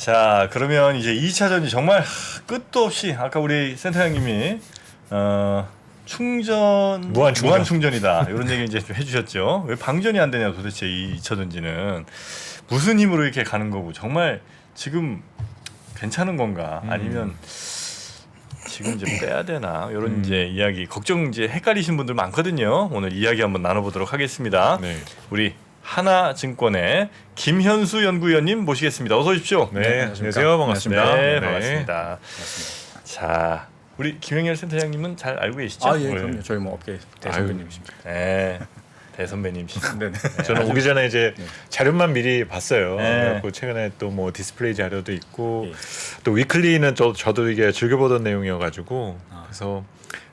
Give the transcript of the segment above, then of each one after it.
자, 그러면 이제 2차전이 정말 끝도 없이 아까 우리 센터장님이 충전 무한 충전이다 이런 얘기 이제 좀 해주셨죠. 왜 방전이 안 되냐 도대체 이 2차전지는 무슨 힘으로 이렇게 가는 거고 정말 지금 괜찮은 건가 아니면 지금 이제 빼야 되나 이런 이제 이야기 걱정 이제 헷갈리신 분들 많거든요. 오늘 이야기 한번 나눠보도록 하겠습니다. 네. 우리 하나증권의 김현수 연구위원님 모시겠습니다. 어서 오십시오. 네, 안녕하세요. 반갑습니다. 네, 반갑습니다. 자, 우리 김영렬 센터장님은 잘 알고 계시죠? 아, 예, 그럼요. 저희 뭐 업계 대선배님이십니다. 네, 대선배님이시죠. 네. 저는 오기 전에 이제 자료만 미리 봤어요. 네. 그래갖고 최근에 또 뭐 디스플레이 자료도 있고 예. 또 위클리는 저도 이게 즐겨보던 내용이어가지고 그래서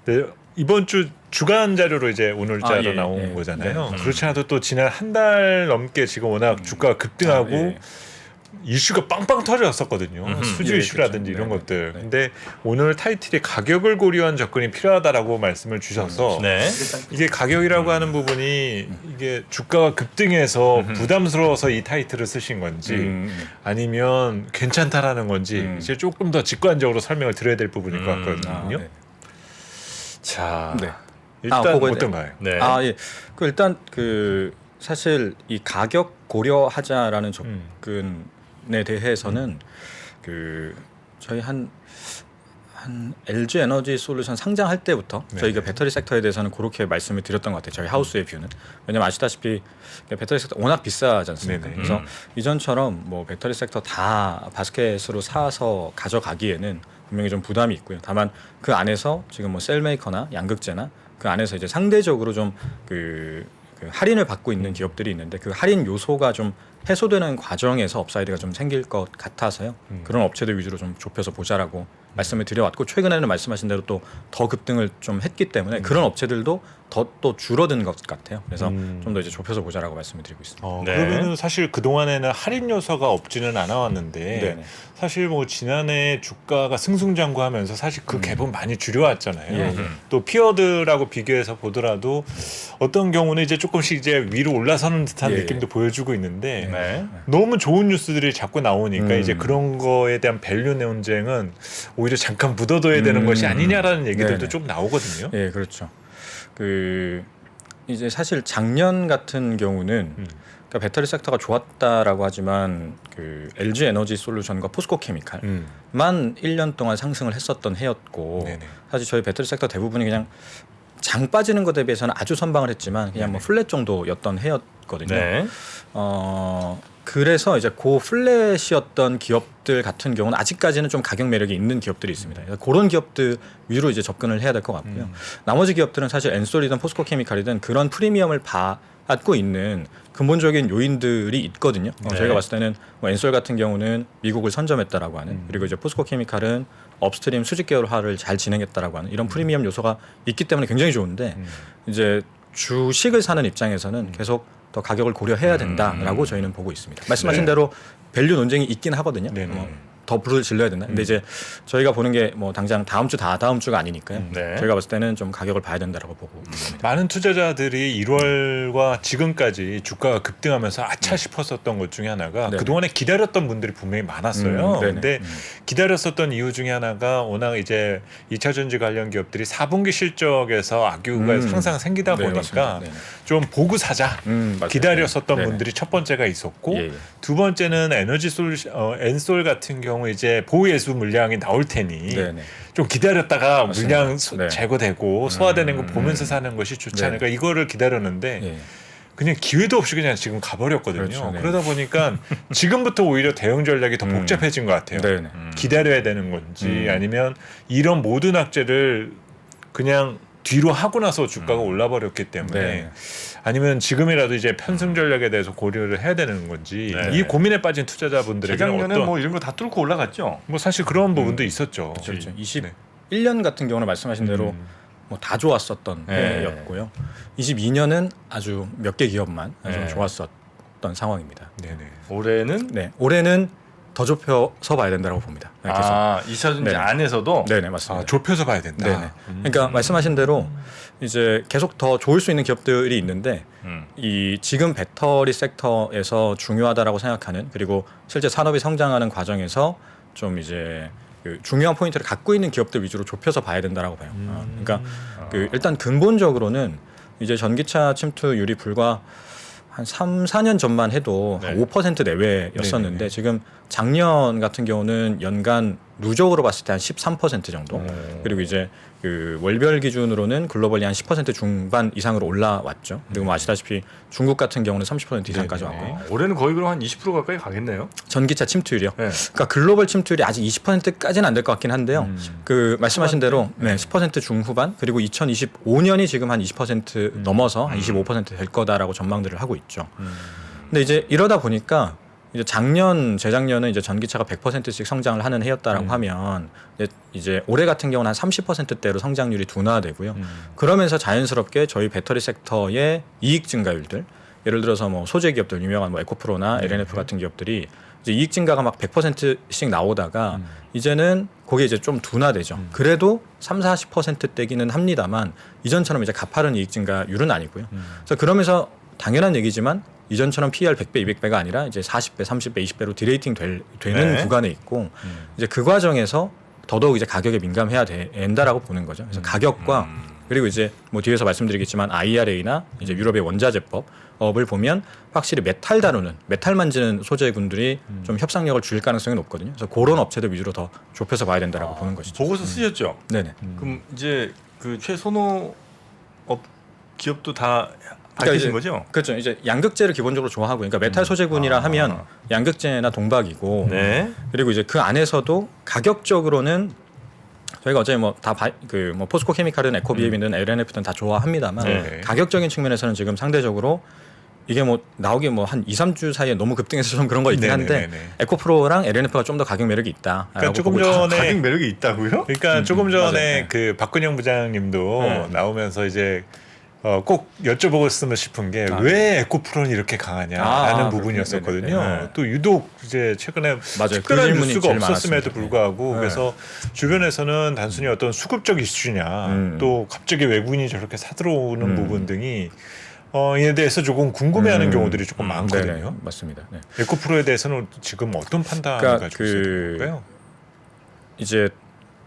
네, 이번 주 주간 자료로 이제 오늘자로 예, 나온 예. 거잖아요. 그렇지 않아도 또 지난 한 달 넘게 지금 워낙 주가가 급등하고 예. 이슈가 빵빵 터졌었거든요. 수주 예, 이슈라든지 그렇죠. 이런 네, 것들. 네. 근데 오늘 타이틀이 가격을 고려한 접근이 필요하다라고 말씀을 주셔서 네. 이게 가격이라고 하는 부분이 이게 주가가 급등해서 부담스러워서 이 타이틀을 쓰신 건지 아니면 괜찮다라는 건지 이제 조금 더 직관적으로 설명을 드려야 될 부분일 것 같거든요. 네. 자, 네. 일단 그거에 어떤가요? 네. 아, 예. 그 일단 그 사실 이 가격 고려하자라는 접근에 대해서는 그 저희 한 LG 에너지 솔루션 상장할 때부터 네. 저희가 배터리 섹터에 대해서는 그렇게 말씀을 드렸던 것 같아요. 저희 하우스의 뷰는. 왜냐면 아시다시피 배터리 섹터 워낙 비싸지 않습니까? 네네. 그래서 이전처럼 뭐 배터리 섹터 다 바스켓으로 사서 가져가기에는 분명히 좀 부담이 있고요. 다만 그 안에서 지금 뭐 셀메이커나 양극재나 그 안에서 이제 상대적으로 좀 그 할인을 받고 있는 기업들이 있는데 그 할인 요소가 좀 해소되는 과정에서 업사이드가 좀 생길 것 같아서요. 그런 업체들 위주로 좀 좁혀서 보자라고 말씀을 드려왔고 최근에는 말씀하신 대로 또 더 급등을 좀 했기 때문에 그런 업체들도 더 또 줄어든 것 같아요. 그래서 좀 더 이제 좁혀서 보자라고 말씀을 드리고 있습니다. 네. 그러면은 사실 그 동안에는 할인 요소가 없지는 않아왔는데 네네. 사실 뭐 지난해 주가가 승승장구하면서 사실 그 갭은 많이 줄여왔잖아요. 예, 예. 또 피어들하고 비교해서 보더라도 어떤 경우는 이제 조금씩 이제 위로 올라서는 듯한 예, 예. 느낌도 보여주고 있는데 네. 너무 좋은 뉴스들이 자꾸 나오니까 음. 이제 그런 거에 대한 밸류 논쟁은 오히려 잠깐 묻어둬야 되는 것이 아니냐라는 얘기들도 네네. 좀 나오거든요. 예, 그렇죠. 그 이제 사실 작년 같은 경우는 그러니까 배터리 섹터가 좋았다라고 하지만 그 LG 에너지 솔루션과 포스코 케미칼만 1년 동안 상승을 했었던 해였고 네네. 사실 저희 배터리 섹터 대부분이 그냥 장 빠지는 것에 비해서는 아주 선방을 했지만 그냥 뭐 플랫 정도였던 해였거든요. 네. 그래서 이제 고 플랫이었던 기업들 같은 경우는 아직까지는 좀 가격 매력이 있는 기업들이 있습니다. 그래서 그런 기업들 위로 이제 접근을 해야 될 것 같고요. 나머지 기업들은 사실 엔솔이든 포스코 케미칼이든 그런 프리미엄을 받고 있는 근본적인 요인들이 있거든요. 네. 저희가 봤을 때는 뭐 엔솔 같은 경우는 미국을 선점했다라고 하는 그리고 이제 포스코 케미칼은 업스트림 수직 계열화를 잘 진행했다라고 하는 이런 프리미엄 요소가 있기 때문에 굉장히 좋은데 이제 주식을 사는 입장에서는 계속 더 가격을 고려해야 된다라고 저희는 보고 있습니다. 말씀하신 대로 밸류 논쟁이 있긴 하거든요. 네네. 더 불을 질러야 된다. 근데 이제 저희가 보는 게 뭐 당장 다음 주가 아니니까요. 네. 저희가 봤을 때는 좀 가격을 봐야 된다라고 보고 있습니다. 많은 투자자들이 1월과 지금까지 주가가 급등하면서 아차 싶었었던 것 중에 하나가 네네. 그동안에 기다렸던 분들이 분명히 많았어요. 네네. 근데 기다렸었던 이유 중에 하나가 워낙 이제 2차 전지 관련 기업들이 4분기 실적에서 악유가 항상 생기다 네, 보니까 맞습니다. 네네. 좀 보고 사자 맞아요. 기다렸었던 네네. 분들이 첫 번째가 있었고 예, 예. 두 번째는 에너지 엔솔 같은 경우 이제 보유예수 물량이 나올 테니 네네. 좀 기다렸다가 맞습니다. 물량 네. 제거되고 소화되는 거 보면서 사는 것이 좋지 네. 않을까 이거를 기다렸는데 예. 그냥 기회도 없이 그냥 지금 가버렸거든요. 그렇죠, 네. 그러다 보니까 지금부터 오히려 대응 전략이 더 복잡해진 것 같아요. 네네. 기다려야 되는 건지 아니면 이런 모든 악재를 그냥 뒤로 하고 나서 주가가 올라버렸기 때문에 네. 아니면 지금이라도 이제 편승 전략에 대해서 고려를 해야 되는 건지 네. 이 고민에 빠진 투자자분들에게는 재작년에 어떤 뭐 이런 거 다 뚫고 올라갔죠. 뭐 사실 그런 부분도 있었죠. 그렇죠. 네. 21년 같은 경우는 말씀하신 대로 뭐 다 좋았었던 네. 해였고요. 22년은 아주 몇 개 기업만 아주 네. 좋았었던 상황입니다. 네네. 올해는 네, 올해는 더 좁혀서 봐야 된다고 봅니다. 그래서 아, 2차전지 네네. 안에서도 네네 맞습니다. 아, 좁혀서 봐야 된다. 네네. 그러니까 말씀하신 대로 이제 계속 더 좋을 수 있는 기업들이 있는데 이 지금 배터리 섹터에서 중요하다라고 생각하는 그리고 실제 산업이 성장하는 과정에서 좀 이제 그 중요한 포인트를 갖고 있는 기업들 위주로 좁혀서 봐야 된다라고 봐요. 그러니까 그 일단 근본적으로는 이제 전기차 침투율이 불과 한 3, 4년 전만 해도 네. 한 5% 내외였었는데 네네네. 지금 작년 같은 경우는 연간 누적으로 봤을 때 한 13% 정도. 그리고 이제 그 월별 기준으로는 글로벌리 한 10% 중반 이상으로 올라왔죠. 그리고 뭐 아시다시피 중국 같은 경우는 30% 이상까지 네네. 왔고요. 올해는 거의 그럼 한 20% 가까이 가겠네요. 전기차 침투율이요. 네. 그러니까 글로벌 침투율이 아직 20%까지는 안 될 것 같긴 한데요. 그 말씀하신 대로 네, 10% 중후반 그리고 2025년이 지금 한 20% 넘어서 한 25%될 거다라고 전망들을 하고 있죠. 근데 이제 이러다 보니까 이제 작년 재작년은 이제 전기차가 100%씩 성장을 하는 해였다라고 하면 이제 올해 같은 경우는 한 30%대로 성장률이 둔화되고요. 그러면서 자연스럽게 저희 배터리 섹터의 이익 증가율들 예를 들어서 뭐 소재 기업들 유명한 뭐 에코프로나 LNF 같은 기업들이 이제 이익 증가가 막 100%씩 나오다가 이제는 그게 이제 좀 둔화되죠. 그래도 3, 40%대기는 합니다만 이전처럼 이제 가파른 이익 증가율은 아니고요. 그래서 그러면서 당연한 얘기지만 이전처럼 PER 100배, 200배가 아니라 이제 40배, 30배, 20배로 디레이팅 되는 네. 구간에 있고 이제 그 과정에서 더더욱 이제 가격에 민감해야 된다라고 보는 거죠. 그래서 가격과 그리고 이제 뭐 뒤에서 말씀드리겠지만 IRA나 이제 유럽의 원자재법을 보면 확실히 메탈 다루는 메탈 만지는 소재군들이 좀 협상력을 줄일 가능성이 높거든요. 그래서 그런 업체들 위주로 더 좁혀서 봐야 된다라고 보는 것이죠. 보고서 쓰셨죠? 네네. 그럼 이제 그 최선호 기업도 다 밝히신 이제 거죠? 그렇죠. 이제 양극재를 기본적으로 좋아하고, 그러니까 메탈 소재군이라 하면 양극재나 동박이고, 네. 그리고 이제 그 안에서도 가격적으로는 저희가 어차피 뭐 다 그 뭐 포스코 케미칼은 에코비엠이든 LNF든 다 좋아합니다만 네. 가격적인 측면에서는 지금 상대적으로 이게 뭐 나오기 뭐 한 2, 3주 사이에 너무 급등해서 좀 그런 거 있긴 한데 네네네네. 에코프로랑 LNF가 좀 더 가격 매력이 있다. 그러니까 조금 가격 전에 매력이 있다고요? 그러니까 조금 전에 맞아요. 그 박근영 부장님도 네. 나오면서 이제 꼭 여쭤보고 싶은 게 왜 에코프로는 이렇게 강하냐라는 부분이었었거든요. 네네. 또 유독 이제 최근에 맞아요. 그 특별한 질문이 뉴스가 제일 없었음에도 많았습니다. 불구하고 네. 그래서 주변에서는 단순히 어떤 수급적 이슈냐 또 갑자기 외국인이 저렇게 사들어오는 부분 등이 이에 대해서 조금 궁금해하는 경우들이 조금 많거든요. 네네, 맞습니다. 네. 에코프로에 대해서는 지금 어떤 판단을 그러니까 가지고 있는 건가요? 이제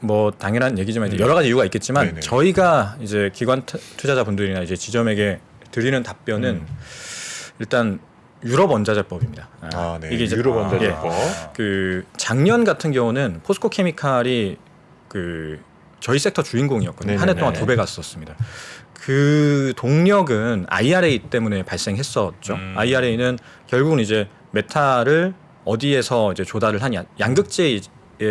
뭐 당연한 얘기지만 이제 여러 가지 이유가 있겠지만 네네. 저희가 이제 기관 투자자분들이나 이제 지점에게 드리는 답변은 일단 유럽 원자재법입니다. 네. 이게 이제 유럽 원자재법. 그 작년 같은 경우는 포스코 케미칼이 그 저희 섹터 주인공이었거든요. 한 해 동안 네네네. 2배 갔었습니다. 그 동력은 IRA 때문에 발생했었죠. IRA는 결국은 이제 메탈을 어디에서 이제 조달을 하냐, 양극재의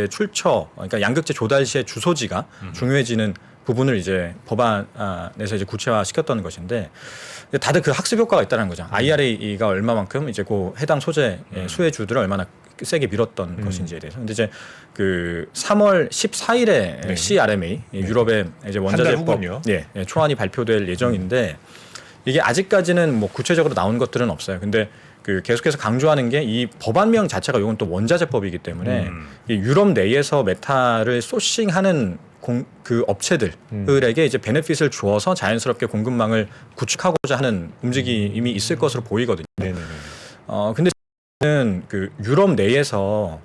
출처, 그러니까 양극재 조달 시의 주소지가 중요해지는 부분을 이제 법안에서 이제 구체화 시켰던 것인데 다들 그 학습 효과가 있다는 거죠. IRA가 얼마만큼 이제 그 해당 소재 수혜주들을 얼마나 세게 밀었던 것인지에 대해서. 근데 이제 그 3월 14일에 네. CRMA 유럽의 이제 원자재법 후군요. 초안이 발표될 예정인데 이게 아직까지는 뭐 구체적으로 나온 것들은 없어요. 근데 그 계속해서 강조하는 게 이 법안명 자체가 이건 또 원자재법이기 때문에 이 유럽 내에서 메탈을 소싱하는 그 업체들에게 이제 베네핏을 주어서 자연스럽게 공급망을 구축하고자 하는 움직임이 있을 것으로 보이거든요. 네네네. 근데 는 그 유럽 내에서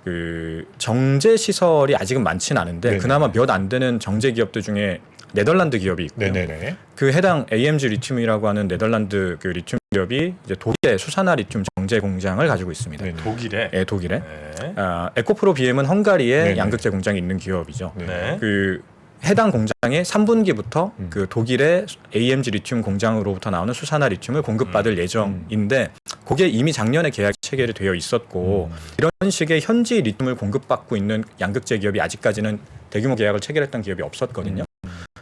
그 정제 시설이 아직은 많지는 않은데 네네. 그나마 몇 안 되는 정제 기업들 중에 네덜란드 기업이 있고요. 네네네. 그 해당 AMG 리튬이라고 하는 네덜란드 그 리튬 기업이 이제 독일의 수산화 리튬 정제 공장을 가지고 있습니다. 네네. 독일에. 예, 독일에. 네. 에코프로 BM은 헝가리에 네네. 양극재 공장이 있는 기업이죠. 네. 그 해당 공장의 3분기부터 그 독일의 AMG 리튬 공장으로부터 나오는 수산화 리튬을 공급받을 예정인데 그게 이미 작년에 계약 체결이 되어 있었고 이런 식의 현지 리튬을 공급받고 있는 양극재 기업이 아직까지는 대규모 계약을 체결했던 기업이 없었거든요.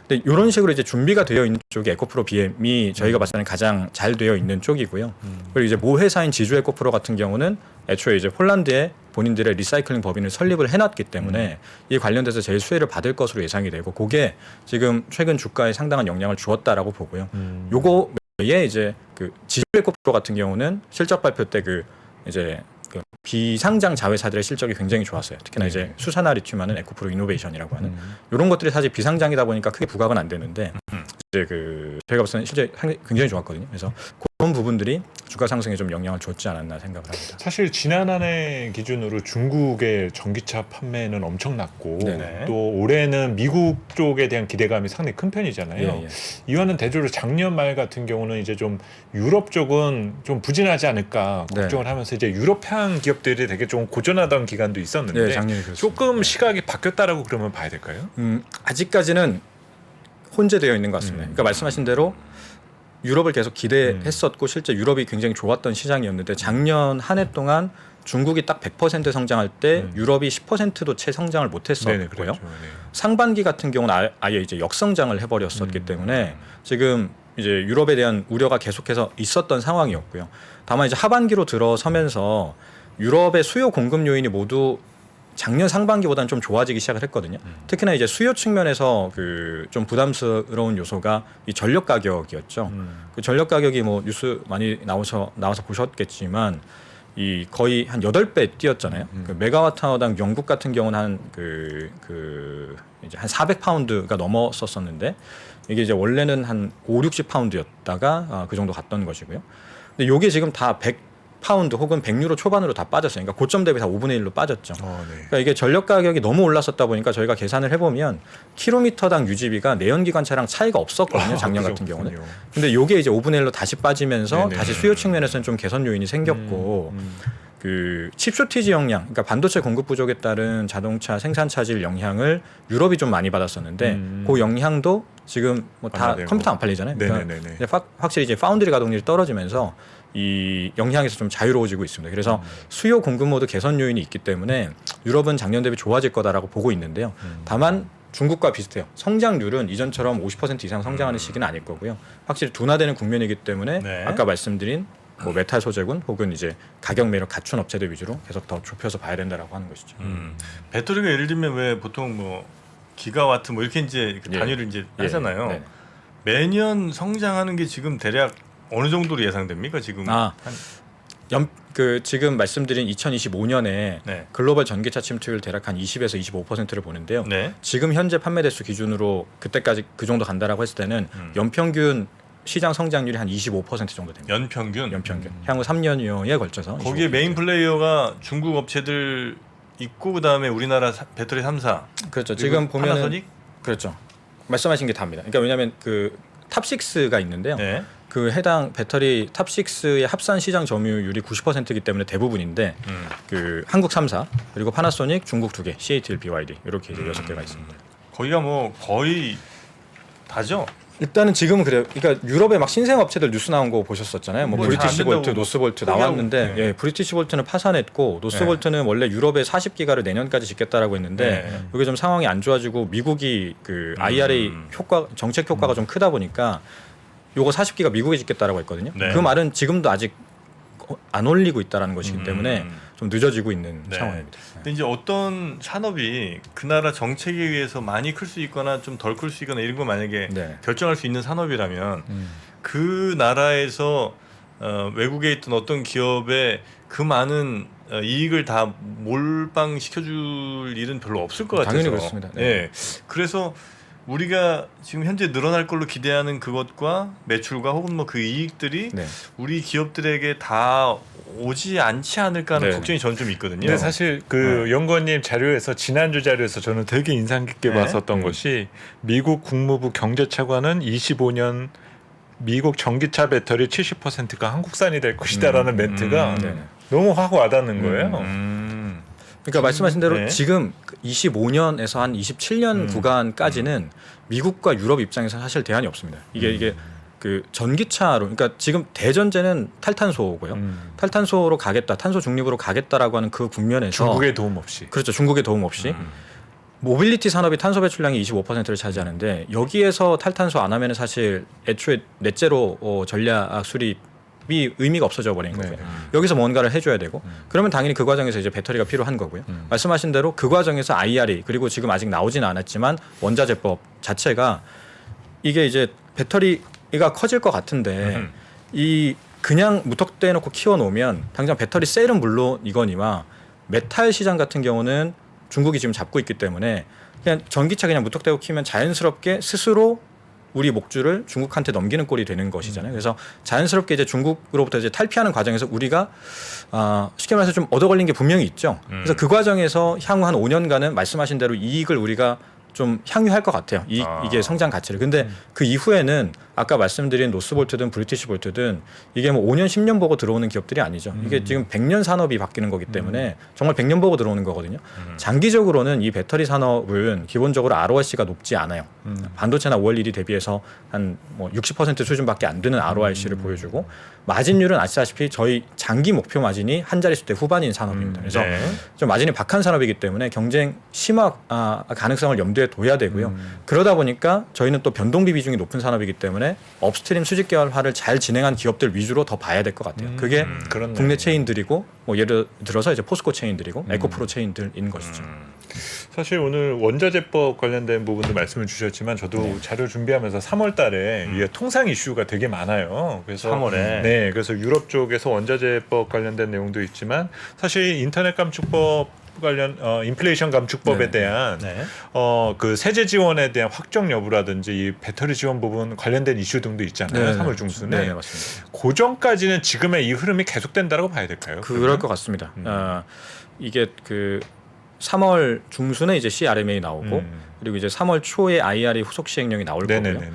근데 이런 식으로 이제 준비가 되어 있는 쪽이 에코프로 BM이 저희가 봤을 때는 가장 잘 되어 있는 쪽이고요. 그리고 이제 모 회사인 지주 에코프로 같은 경우는 애초에 이제 폴란드에 본인들의 리사이클링 법인을 설립을 해놨기 때문에 이 관련돼서 제일 수혜를 받을 것으로 예상이 되고 그게 지금 최근 주가에 상당한 영향을 주었다라고 보고요. 요거 외에 이제 그 지주 에코프로 같은 경우는 실적 발표 때 그 이제 그 비상장 자회사들의 실적이 굉장히 좋았어요. 특히나 이제 수산화 리튬하는 에코프로 이노베이션이라고 하는 이런 것들이 사실 비상장이다 보니까 크게 부각은 안 되는데 이제 그 저희가 봤을 때는 실제 굉장히 좋았거든요. 그래서 그런 부분들이 주가 상승에 좀 영향을 줬지 않았나 생각을 합니다. 사실 지난해 기준으로 중국의 전기차 판매는 엄청났고 네네. 또 올해는 미국 쪽에 대한 기대감이 상당히 큰 편이잖아요. 예, 예. 이와는 대조로 작년 말 같은 경우는 이제 좀 유럽 쪽은 좀 부진하지 않을까 네. 걱정을 하면서 이제 유럽향 기업들이 되게 좀 고전하던 기간도 있었는데 네, 작년에 그렇습니다. 조금 시각이 바뀌었다라고 그러면 봐야 될까요? 아직까지는 혼재되어 있는 것 같습니다. 그러니까 말씀하신 대로 유럽을 계속 기대했었고 실제 유럽이 굉장히 좋았던 시장이었는데 작년 한 해 동안 중국이 딱 100% 성장할 때 유럽이 10%도 채 성장을 못했었고요. 네네, 그렇죠. 네. 상반기 같은 경우는 아예 이제 역성장을 해버렸었기 때문에 지금 이제 유럽에 대한 우려가 계속해서 있었던 상황이었고요. 다만 이제 하반기로 들어서면서 유럽의 수요 공급 요인이 모두 작년 상반기보다는 좀 좋아지기 시작을 했거든요. 특히나 이제 수요 측면에서 그 좀 부담스러운 요소가 이 전력 가격이었죠. 그 전력 가격이 뭐 뉴스 많이 나와서 보셨겠지만 이 거의 한 8배 뛰었잖아요. 그 메가와트아워당 영국 같은 경우는 한 이제 한 400파운드가 넘었었는데 이게 이제 원래는 한 60파운드였다가 그 정도 갔던 것이고요. 근데 요게 지금 다 100파운드 혹은 100유로 초반으로 다 빠졌어요. 그러니까 고점 대비 다 5분의 1로 빠졌죠. 네. 그러니까 이게 전력 가격이 너무 올랐었다 보니까 저희가 계산을 해보면 킬로미터당 유지비가 내연기관차랑 차이가 없었거든요. 작년 같은 경우는. 근데 요게 이제 5분의 1로 다시 빠지면서 네네. 다시 수요 측면에서는 좀 개선 요인이 생겼고 그 칩 쇼티지 영향, 그러니까 반도체 공급 부족에 따른 자동차 생산 차질 영향을 유럽이 좀 많이 받았었는데 그 영향도 지금 뭐 다 완화되고. 컴퓨터 안 팔리잖아요. 그러니까 네네네네. 이제 확실히 이제 파운드리 가동률이 떨어지면서 이 영향에서 좀 자유로워지고 있습니다. 그래서 수요 공급 모드 개선 요인이 있기 때문에 유럽은 작년 대비 좋아질 거다라고 보고 있는데요. 다만 중국과 비슷해요. 성장률은 이전처럼 50% 이상 성장하는 시기는 아닐 거고요. 확실히 둔화되는 국면이기 때문에 네. 아까 말씀드린 뭐 메탈 소재군 혹은 이제 가격 매력 갖춘 업체들 위주로 계속 더 좁혀서 봐야 된다라고 하는 것이죠. 배터리가 예를 들면 왜 보통 뭐 기가와트 뭐 이렇게 이제 그 예. 단위를 이제 예. 하잖아요. 네. 매년 성장하는 게 지금 대략 어느 정도로 예상됩니까? 지금 지금 말씀드린 2025년에 네. 글로벌 전기차 침투율 대략 한 20에서 25%를 보는데요. 네. 지금 현재 판매 대수 기준으로 그때까지 그 정도 간다라고 했을 때는 연평균 시장 성장률이 한 25% 정도 됩니다. 연평균. 향후 3년여에 걸쳐서 거기에 25%. 메인 플레이어가 중국 업체들 있고 그다음에 우리나라 배터리 3사. 그렇죠. 지금 보면은 파나소닉? 그렇죠. 말씀하신 게 답니다. 그러니까 왜냐하면 그 탑6가 있는데요. 네. 그 해당 배터리 탑6의 합산 시장 점유율이 90%이기 때문에 대부분인데 그 한국 3사 그리고 파나소닉 중국 2개, CATL, BYD 이렇게 이제 6개가 있습니다. 거기가 뭐 거의 다죠. 일단은 지금은 그래요. 그러니까 유럽에 막 신생 업체들 뉴스 나온 거 보셨었잖아요. 뭐 뭐 브리티시 잘안 된다고 볼트, 노스볼트 포기하고, 나왔는데 네. 예, 브리티시 볼트는 파산했고 노스볼트는 원래 유럽에 40기가를 내년까지 짓겠다라고 했는데 네. 이게 좀 상황이 안 좋아지고 미국이 그 IRA 효과 정책 효과가 좀 크다 보니까 요거 40기가 미국에 짓겠다라고 했거든요. 네. 그 말은 지금도 아직 안 올리고 있다라는 것이기 때문에 좀 늦어지고 있는 네. 상황입니다. 근데 이제 어떤 산업이 그 나라 정책에 의해서 많이 클 수 있거나 좀 덜 클 수 있거나 이런 거 만약에 네. 결정할 수 있는 산업이라면 그 나라에서 외국에 있던 어떤 기업에 그 많은 이익을 다 몰빵 시켜줄 일은 별로 없을 것 같아서. 당연히 그렇습니다. 네. 네. 그래서 우리가 지금 현재 늘어날 걸로 기대하는 그것과 매출과 혹은 뭐 그 이익들이 네. 우리 기업들에게 다 오지 않지 않을까 하는 네. 걱정이 저는 좀 있거든요. 근데 사실 그 연구원님 자료에서 지난주 자료에서 저는 되게 인상 깊게 네. 봤었던 것이 미국 국무부 경제차관은 25년 미국 전기차 배터리 70%가 한국산이 될 것이다라는 멘트가 네. 너무 확 와닿는 거예요. 그러니까 말씀하신 대로 네. 지금 25년에서 한 27년 구간까지는 미국과 유럽 입장에서 사실 대안이 없습니다. 이게 그 전기차로 그러니까 지금 대전제는 탈탄소고요. 탈탄소로 가겠다, 탄소 중립으로 가겠다라고 하는 그 국면에서 중국의 도움 없이. 그렇죠. 중국의 도움 없이 모빌리티 산업이 탄소 배출량이 25%를 차지하는데 여기에서 탈탄소 안 하면은 사실 애초에 넷제로 전략 수립 이 의미가 없어져 버린 거고요. 여기서 뭔가를 해줘야 되고 그러면 당연히 그 과정에서 이제 배터리가 필요한 거고요. 말씀하신 대로 그 과정에서 IRA 그리고 지금 아직 나오지는 않았지만 원자재법 자체가 이게 이제 배터리가 커질 것 같은데 이 그냥 무턱대해 놓고 키워 놓으면 당장 배터리 셀은 물론이거니와 메탈 시장 같은 경우는 중국이 지금 잡고 있기 때문에 그냥 전기차 그냥 무턱대고 키우면 자연스럽게 스스로 우리 목줄을 중국한테 넘기는 꼴이 되는 것이잖아요. 그래서 자연스럽게 이제 중국으로부터 이제 탈피하는 과정에서 우리가 쉽게 말해서 좀 얻어 걸린 게 분명히 있죠. 그래서 그 과정에서 향후 한 5년간은 말씀하신 대로 이익을 우리가 좀 향유할 것 같아요. 이게 성장 가치를. 근데 그 이후에는 아까 말씀드린 노스볼트든 브리티시볼트든 이게 뭐 5년 10년 보고 들어오는 기업들이 아니죠. 이게 지금 100년 산업이 바뀌는 거기 때문에 정말 100년 보고 들어오는 거거든요. 장기적으로는 이 배터리 산업은 기본적으로 ROIC가 높지 않아요. 반도체나 OLED 대비해서 한 뭐 60% 수준밖에 안 되는 ROIC를 보여주고 마진율은 아시다시피 저희 장기 목표 마진이 한 자릿수대 후반인 산업입니다. 그래서 네. 좀 마진이 박한 산업이기 때문에 경쟁 심화 가능성을 염두에 둬야 되고요. 그러다 보니까 저희는 또 변동비 비중이 높은 산업이기 때문에 업스트림 수직 계열화를 잘 진행한 기업들 위주로 더 봐야 될 것 같아요. 그게 그렇네요. 국내 체인들이고 뭐 예를 들어서 이제 포스코 체인들이고 에코프로 체인들인 것이죠. 사실 오늘 원자재법 관련된 부분도 말씀을 주셨지만 저도 자료 준비하면서 3월 달에 이게 통상 이슈가 되게 많아요. 그래서 3월에 네, 그래서 유럽 쪽에서 원자재법 관련된 내용도 있지만 사실 인터넷 감축법 관련 인플레이션 감축법에 대한 네. 그 세제 지원에 대한 확정 여부라든지 이 배터리 지원 부분 관련된 이슈 등도 있잖아요. 3월 중순에. 네, 맞습니다. 그 전까지는 지금의 이 흐름이 계속된다고 봐야 될까요? 그럴 것 같습니다. 이게 그 3월 중순에 이제 CRMA 나오고 그리고 이제 3월 초에 IRA 후속 시행령이 나올 거고요. 네네네.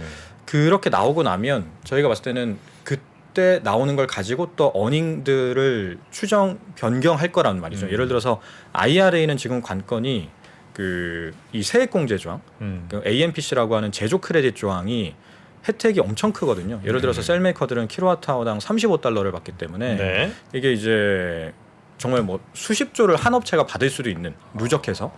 그렇게 나오고 나면 저희가 봤을 때는 그때 나오는 걸 가지고 또 어닝들을 추정 변경할 거란 말이죠. 예를 들어서 IRA는 지금 관건이 그 이 세액공제 조항, 그 AMPC라고 하는 제조 크레딧 조항이 혜택이 엄청 크거든요. 예를 들어서 셀메이커들은 킬로와트아워당 35달러를 받기 때문에 네. 이게 이제 정말 뭐 수십조를 한 업체가 받을 수도 있는 누적해서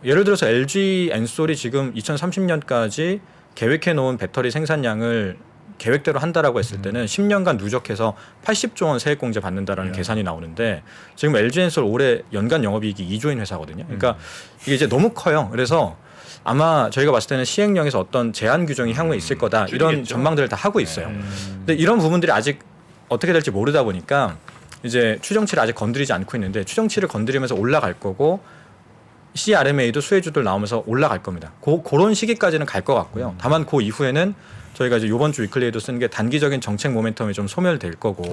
예를 들어서 LG 엔솔이 지금 2030년까지 계획해 놓은 배터리 생산량을 계획대로 한다라고 했을 때는 10년간 누적해서 80조 원 세액 공제 받는다라는 계산이 나오는데 지금 LG 엔솔 올해 연간 영업이익이 2조인 회사거든요. 그러니까 이게 이제 너무 커요. 그래서 아마 저희가 봤을 때는 시행령에서 어떤 제한 규정이 향후에 있을 거다 이런 줄이겠죠. 전망들을 다 하고 있어요. 근데 이런 부분들이 아직 어떻게 될지 모르다 보니까 이제 추정치를 아직 건드리지 않고 있는데 추정치를 건드리면서 올라갈 거고 CRMA도 수혜주들 나오면서 올라갈 겁니다. 그런 시기까지는 갈 것 같고요. 다만 그 이후에는 저희가 이제 이번 주 위클리에도 쓴 게 단기적인 정책 모멘텀이 좀 소멸될 거고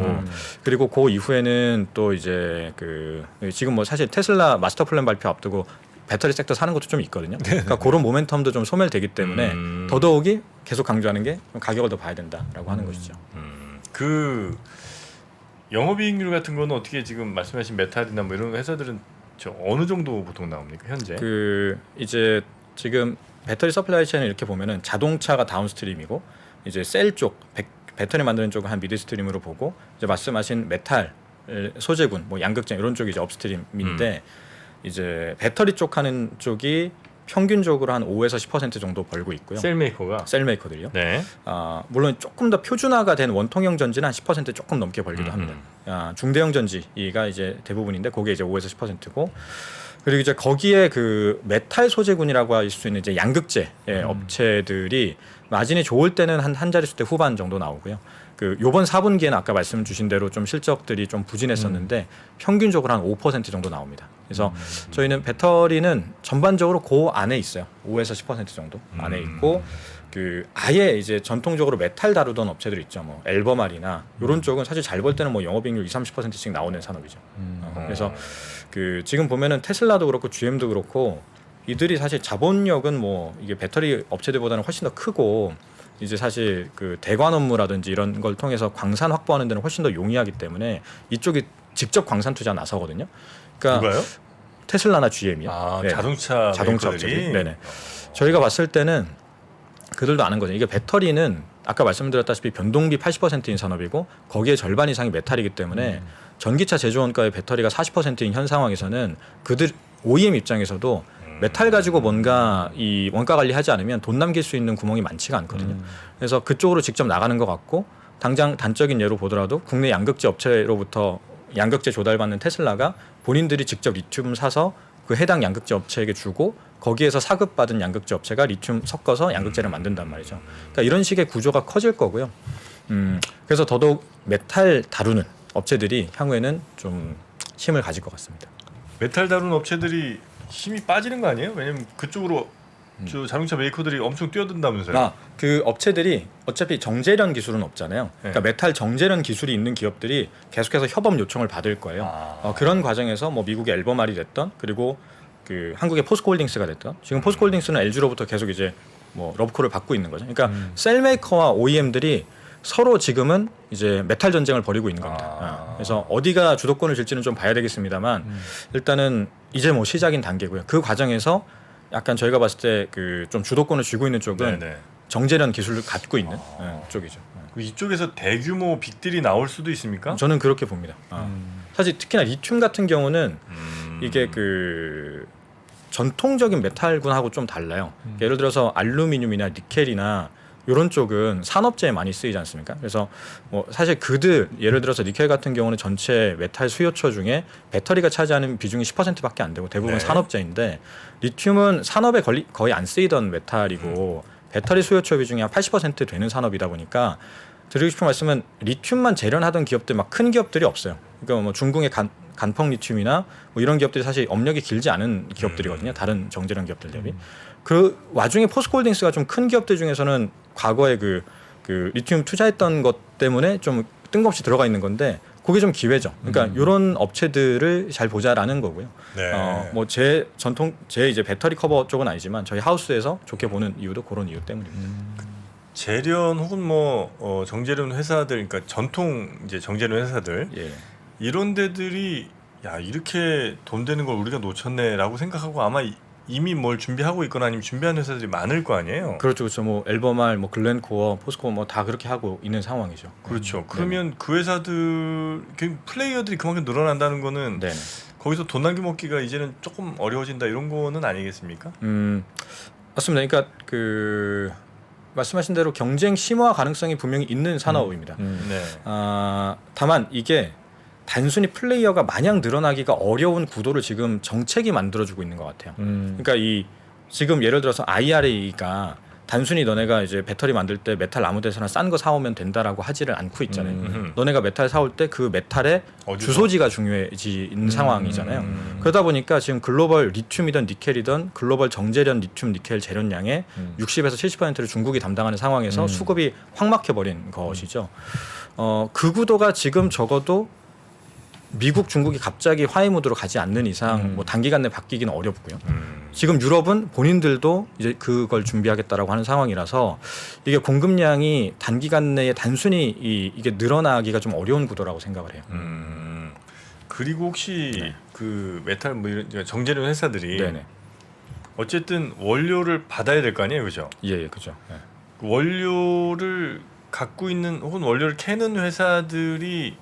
그리고 그 이후에는 또 이제 그 지금 뭐 사실 테슬라 마스터 플랜 발표 앞두고 배터리 섹터 사는 것도 좀 있거든요. 그러니까 그런 모멘텀도 좀 소멸되기 때문에 더더욱이 계속 강조하는 게 가격을 더 봐야 된다라고 하는 것이죠. 그 영업이익률 같은 거는 어떻게 지금 말씀하신 메탈이나 뭐 이런 회사들은 저 어느 정도 보통 나옵니까 현재? 그 이제 지금 배터리 서플라이 체인을 이렇게 보면은 자동차가 다운스트림이고 이제 셀 쪽 배터리 만드는 쪽은 한 미드스트림으로 보고 이제 말씀하신 메탈 소재군 뭐 양극재 이런 쪽이 이제 업스트림인데 이제 배터리 쪽 하는 쪽이 평균적으로 한 5에서 10% 정도 벌고 있고요. 셀메이커가. 셀메이커들이요. 네. 물론 조금 더 표준화가 된 원통형 전지는 한 10% 조금 넘게 벌기도 합니다. 중대형 전지가 이제 대부분인데 그게 이제 5에서 10%고 그리고 이제 거기에 그 메탈 소재군이라고 할 수 있는 이제 양극재 업체들이 마진이 좋을 때는 한 자릿수대 후반 정도 나오고요. 그 요번 4분기에는 아까 말씀 주신 대로 좀 실적들이 좀 부진했었는데 평균적으로 한 5% 정도 나옵니다. 그래서 저희는 배터리는 전반적으로 그 안에 있어요. 5에서 10% 정도 안에 있고 그 아예 이제 전통적으로 메탈 다루던 업체들 있죠. 뭐 엘버말이나 이런 쪽은 사실 잘 벌 때는 뭐 영업이익률 20-30%씩 나오는 산업이죠. 그래서 그 지금 보면은 테슬라도 그렇고 GM도 그렇고 이들이 사실 자본력은 뭐 이게 배터리 업체들보다는 훨씬 더 크고 이제 사실 그 대관 업무라든지 이런 걸 통해서 광산 확보하는 데는 훨씬 더 용이하기 때문에 이쪽이 직접 광산 투자 나서거든요. 그러니까 누가요? 테슬라나 GM이요. 아 네. 자동차 업체들. 네네. 저희가 봤을 때는 그들도 아는 거죠. 이게 배터리는 아까 말씀드렸다시피 변동비 80%인 산업이고 거기에 절반 이상이 메탈이기 때문에 전기차 제조 원가의 배터리가 40%인 현 상황에서는 그들 OEM 입장에서도 메탈 가지고 뭔가 이 원가 관리하지 않으면 돈 남길 수 있는 구멍이 많지가 않거든요. 그래서 그쪽으로 직접 나가는 것 같고 당장 단적인 예로 보더라도 국내 양극재 업체로부터 양극재 조달받는 테슬라가 본인들이 직접 리튬 사서 그 해당 양극재 업체에게 주고 거기에서 사급받은 양극재 업체가 리튬 섞어서 양극재를 만든단 말이죠. 그러니까 이런 식의 구조가 커질 거고요. 그래서 더더욱 메탈 다루는 업체들이 향후에는 좀 힘을 가질 것 같습니다. 메탈 다루는 업체들이 힘이 빠지는 거 아니에요? 왜냐면 그쪽으로 저 자동차 메이커들이 엄청 뛰어든다면서요. 그 업체들이 어차피 정제련 기술은 없잖아요. 그러니까 메탈 정제련 기술이 있는 기업들이 계속해서 협업 요청을 받을 거예요. 그런 과정에서 뭐 미국의 앨범알이 됐던 그리고 그 한국의 포스코홀딩스가 됐던 지금 포스코홀딩스는 LG로부터 계속 이제 뭐 러브콜을 받고 있는 거죠. 그러니까 셀메이커와 OEM들이 서로 지금은 이제 메탈 전쟁을 벌이고 있는 겁니다. 그래서 어디가 주도권을 쥘지는 좀 봐야 되겠습니다만 일단은 이제 뭐 시작인 단계고요. 그 과정에서 약간 저희가 봤을 때 그 좀 주도권을 쥐고 있는 쪽은 네네. 정제련 기술을 갖고 있는 쪽이죠. 이쪽에서 대규모 빅딜이 나올 수도 있습니까? 저는 그렇게 봅니다. 사실 특히나 리튬 같은 경우는 이게 그 전통적인 메탈군하고 좀 달라요. 예를 들어서 알루미늄이나 니켈이나 이런 쪽은 산업재에 많이 쓰이지 않습니까? 그래서 뭐 사실 그들 예를 들어서 니켈 같은 경우는 전체 메탈 수요처 중에 배터리가 차지하는 비중이 10%밖에 안 되고 대부분 네. 산업재인데 리튬은 산업에 거의 안 쓰이던 메탈이고 배터리 수요처 비중이 한 80% 되는 산업이다 보니까 드리고 싶은 말씀은 리튬만 재련하던 기업들 막 큰 기업들이 없어요. 그러니까 뭐 중국의 간펑 리튬이나 뭐 이런 기업들이 사실 업력이 길지 않은 기업들이거든요. 다른 정제련 기업들 대비. 그 와중에 포스코홀딩스가 좀 큰 기업들 중에서는 과거에 그 리튬 투자했던 것 때문에 좀 뜬금없이 들어가 있는 건데 그게 좀 기회죠. 그러니까 이런 업체들을 잘 보자라는 거고요. 네. 뭐 제 이제 배터리 커버 쪽은 아니지만 저희 하우스에서 좋게 보는 이유도 그런 이유 때문입니다. 재련 혹은 뭐 정제련 회사들, 그러니까 전통 이제 정제련 회사들 예. 이런 데들이 야 이렇게 돈 되는 걸 우리가 놓쳤네라고 생각하고 아마 이미 뭘 준비하고 있거나 아니면 준비하는 회사들이 많을 거 아니에요. 그렇죠, 그렇죠. 뭐 앨범알, 뭐 글렌코어, 포스코 뭐 다 그렇게 하고 있는 상황이죠. 그렇죠. 그러면 그 회사들 그 플레이어들이 그만큼 늘어난다는 거는 네. 거기서 돈 남겨먹기가 이제는 조금 어려워진다 이런 거는 아니겠습니까? 맞습니다. 그러니까 그 말씀하신 대로 경쟁 심화 가능성이 분명히 있는 산업입니다. 네. 다만 이게 단순히 플레이어가 마냥 늘어나기가 어려운 구도를 지금 정책이 만들어주고 있는 것 같아요. 그러니까 이 지금 예를 들어서 IRA가 단순히 너네가 이제 배터리 만들 때 메탈 아무 데서나 싼 거 사오면 된다라고 하지를 않고 있잖아요. 너네가 메탈 사올 때 그 메탈의 어디서? 주소지가 중요해진 상황이잖아요. 그러다 보니까 지금 글로벌 리튬이든 니켈이든 글로벌 정제련 리튬 니켈 재련량의 60에서 70%를 중국이 담당하는 상황에서 수급이 확 막혀버린 것이죠. 그 구도가 지금 적어도 미국, 중국이 갑자기 화해 모드로 가지 않는 이상 뭐 단기간 내에 바뀌기는 어렵고요. 지금 유럽은 본인들도 이제 그걸 준비하겠다라고 하는 상황이라서 이게 공급량이 단기간 내에 단순히 이게 늘어나기가 좀 어려운 구도라고 생각을 해요. 그리고 혹시 그 메탈 뭐 이런 정제련 회사들이 네네. 어쨌든 원료를 받아야 될 거 아니에요, 그죠? 예, 그죠. 예. 그 원료를 갖고 있는 혹은 원료를 캐는 회사들이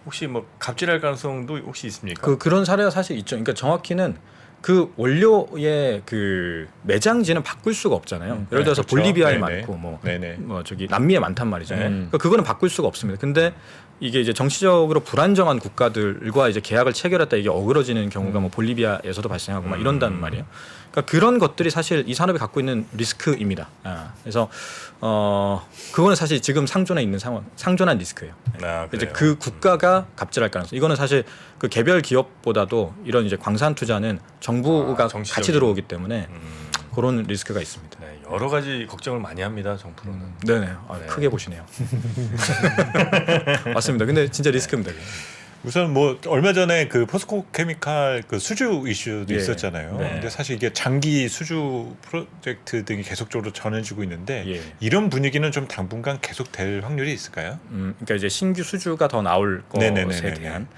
혹시 뭐 갑질할 가능성도 혹시 있습니까? 그런 사례가 사실 있죠. 그러니까 정확히는 그 원료의 그 매장지는 바꿀 수가 없잖아요. 예를 들어서 그렇죠. 볼리비아에 네네. 많고 뭐 네네. 저기 남미에 많단 말이잖아요. 그러니까 그거는 바꿀 수가 없습니다. 근데 이게 이제 정치적으로 불안정한 국가들과 이제 계약을 체결했다 이게 어그러지는 경우가 뭐 볼리비아에서도 발생하고 막 이런단 말이에요. 그러니까 그런 것들이 사실 이 산업이 갖고 있는 리스크입니다. 그래서 그거는 사실 지금 상존해 있는 상황, 상존한 리스크예요. 이제 그래요? 그 국가가 갑질할 가능성. 이거는 사실 그 개별 기업보다도 이런 이제 광산 투자는 정부가 같이 정치적인. 들어오기 때문에 그런 리스크가 있습니다. 네, 여러 가지 걱정을 많이 합니다, 정프로는. 네네. 네. 크게 보시네요. 맞습니다. 근데 진짜 리스크입니다. 그게. 우선 뭐 얼마 전에 그 포스코 케미칼 그 수주 이슈도 예. 있었잖아요. 네. 근데 사실 이게 장기 수주 프로젝트 등이 계속적으로 전해지고 있는데 예. 이런 분위기는 좀 당분간 계속 될 확률이 있을까요? 그러니까 이제 신규 수주가 더 나올 것에 네네네네네. 대한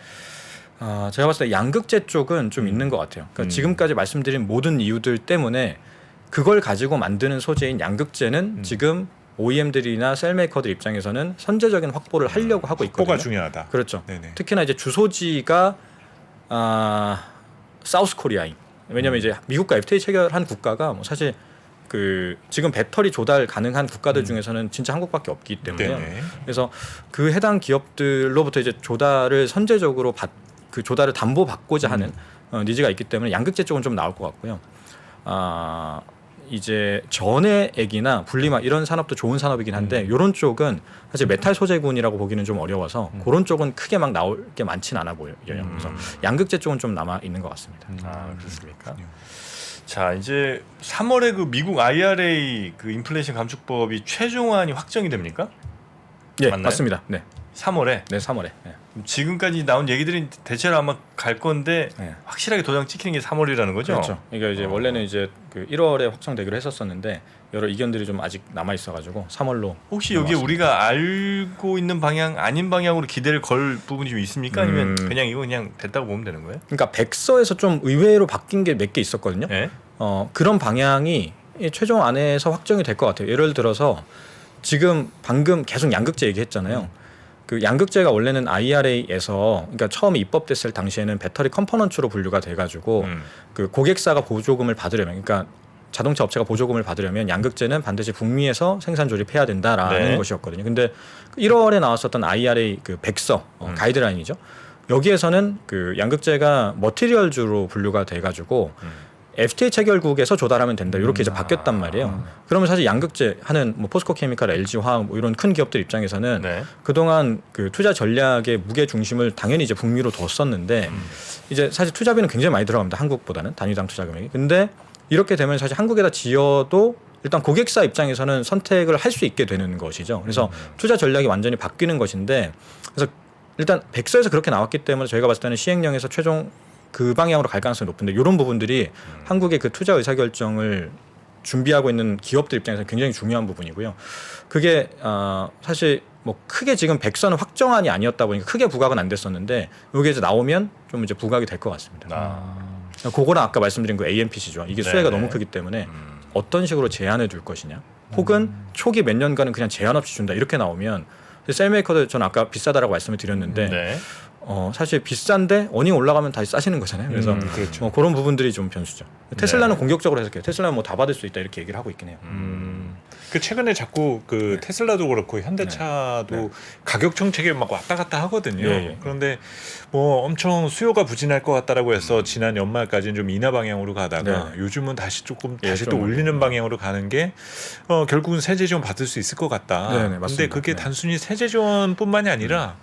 제가 봤을 때 양극재 쪽은 좀 있는 것 같아요. 그러니까 지금까지 말씀드린 모든 이유들 때문에 그걸 가지고 만드는 소재인 양극재는 지금 OEM들이나 셀메이커들 입장에서는 선제적인 확보를 하려고 하고 있거든요. 확보가 중요하다. 그렇죠. 네네. 특히나 이제 주소지가 사우스 코리아인. 왜냐하면 이제 미국과 FTA 체결한 국가가 뭐 사실 그 지금 배터리 조달 가능한 국가들 중에서는 진짜 한국밖에 없기 때문에요. 네네. 그래서 그 해당 기업들로부터 이제 조달을 선제적으로 그 조달을 담보받고자 하는 니즈가 있기 때문에 양극재 쪽은 좀 나올 것 같고요. 이제 전해액이나 분리막 이런 산업도 좋은 산업이긴 한데 이런 쪽은 사실 메탈 소재군이라고 보기는 좀 어려워서 그런 쪽은 크게 막 나올 게 많지는 않아 보여요. 그래서 양극재 쪽은 좀 남아 있는 것 같습니다. 아 그렇습니까? 자 이제 3월에 그 미국 IRA 그 인플레이션 감축법이 최종안이 확정이 됩니까? 예, 맞나요? 맞습니다. 네, 3월에 네 3월에. 네. 지금까지 나온 얘기들이 대체로 아마 갈 건데 네. 확실하게 도장 찍히는 게 3월이라는 거죠? 그렇죠. 그러니까 이제 원래는 이제 그 1월에 확정되기로 했었었는데 여러 이견들이 좀 아직 남아 있어가지고 3월로. 혹시 여기에 우리가 알고 있는 방향 아닌 방향으로 기대를 걸 부분이 좀 있습니까? 아니면 그냥 이거 그냥 됐다고 보면 되는 거예요? 그러니까 백서에서 좀 의외로 바뀐 게 몇 개 있었거든요. 네. 그런 방향이 최종 안에서 확정이 될 것 같아요. 예를 들어서 지금 방금 계속 양극재 얘기했잖아요. 그 양극재가 원래는 IRA에서 그러니까 처음에 입법됐을 당시에는 배터리 컴포넌트로 분류가 돼가지고 그 고객사가 보조금을 받으려면 그러니까 자동차 업체가 보조금을 받으려면 양극재는 반드시 북미에서 생산 조립해야 된다라는 네. 것이었거든요. 근데 1월에 나왔었던 IRA 그 백서 가이드라인이죠. 여기에서는 그 양극재가 머티리얼주로 분류가 돼가지고 FTA 체결국에서 조달하면 된다 이렇게 이제 바뀌었단 말이에요. 그러면 사실 양극재 하는 뭐 포스코 케미칼, LG 화학 뭐 이런 큰 기업들 입장에서는 네. 그동안 그 투자 전략의 무게 중심을 당연히 이제 북미로 뒀었는데 이제 사실 투자비는 굉장히 많이 들어갑니다. 한국보다는 단위당 투자 금액이. 근데 이렇게 되면 사실 한국에다 지어도 일단 고객사 입장에서는 선택을 할 수 있게 되는 것이죠. 그래서 투자 전략이 완전히 바뀌는 것인데 그래서 일단 백서에서 그렇게 나왔기 때문에 저희가 봤을 때는 시행령에서 최종 그 방향으로 갈 가능성이 높은데 이런 부분들이 한국의 그 투자 의사결정을 준비하고 있는 기업들 입장에서 굉장히 중요한 부분이고요. 그게 사실 뭐 크게 지금 백서는 확정안이 아니었다 보니까 크게 부각은 안 됐었는데 이게 이제 나오면 좀 이제 부각이 될 것 같습니다. 그거랑 아까 말씀드린 그 AMPC죠. 이게 네. 수혜가 너무 크기 때문에 어떤 식으로 제한해 둘 것이냐. 혹은 초기 몇 년간은 그냥 제한 없이 준다 이렇게 나오면 셀메이커들 저는 아까 비싸다라고 말씀을 드렸는데 네. 사실 비싼데 어닝 올라가면 다시 싸시는 거잖아요. 그래서 그렇죠. 그런 부분들이 좀 변수죠. 테슬라는 공격적으로 해석해요. 테슬라는 뭐 다 받을 수 있다 이렇게 얘기를 하고 있긴 해요. 그 최근에 자꾸 그 테슬라도 그렇고 현대차도 가격 정책에 막 왔다 갔다 하거든요. 예. 그런데 뭐 엄청 수요가 부진할 것 같다라고 해서 지난 연말까지는 좀 인하 방향으로 가다가 요즘은 다시 조금 다시 또 좀 올리는 방향으로 가는 게 결국은 세제 지원 받을 수 있을 것 같다. 네네, 근데 맞습니다. 그게 네. 단순히 세제 지원뿐만이 아니라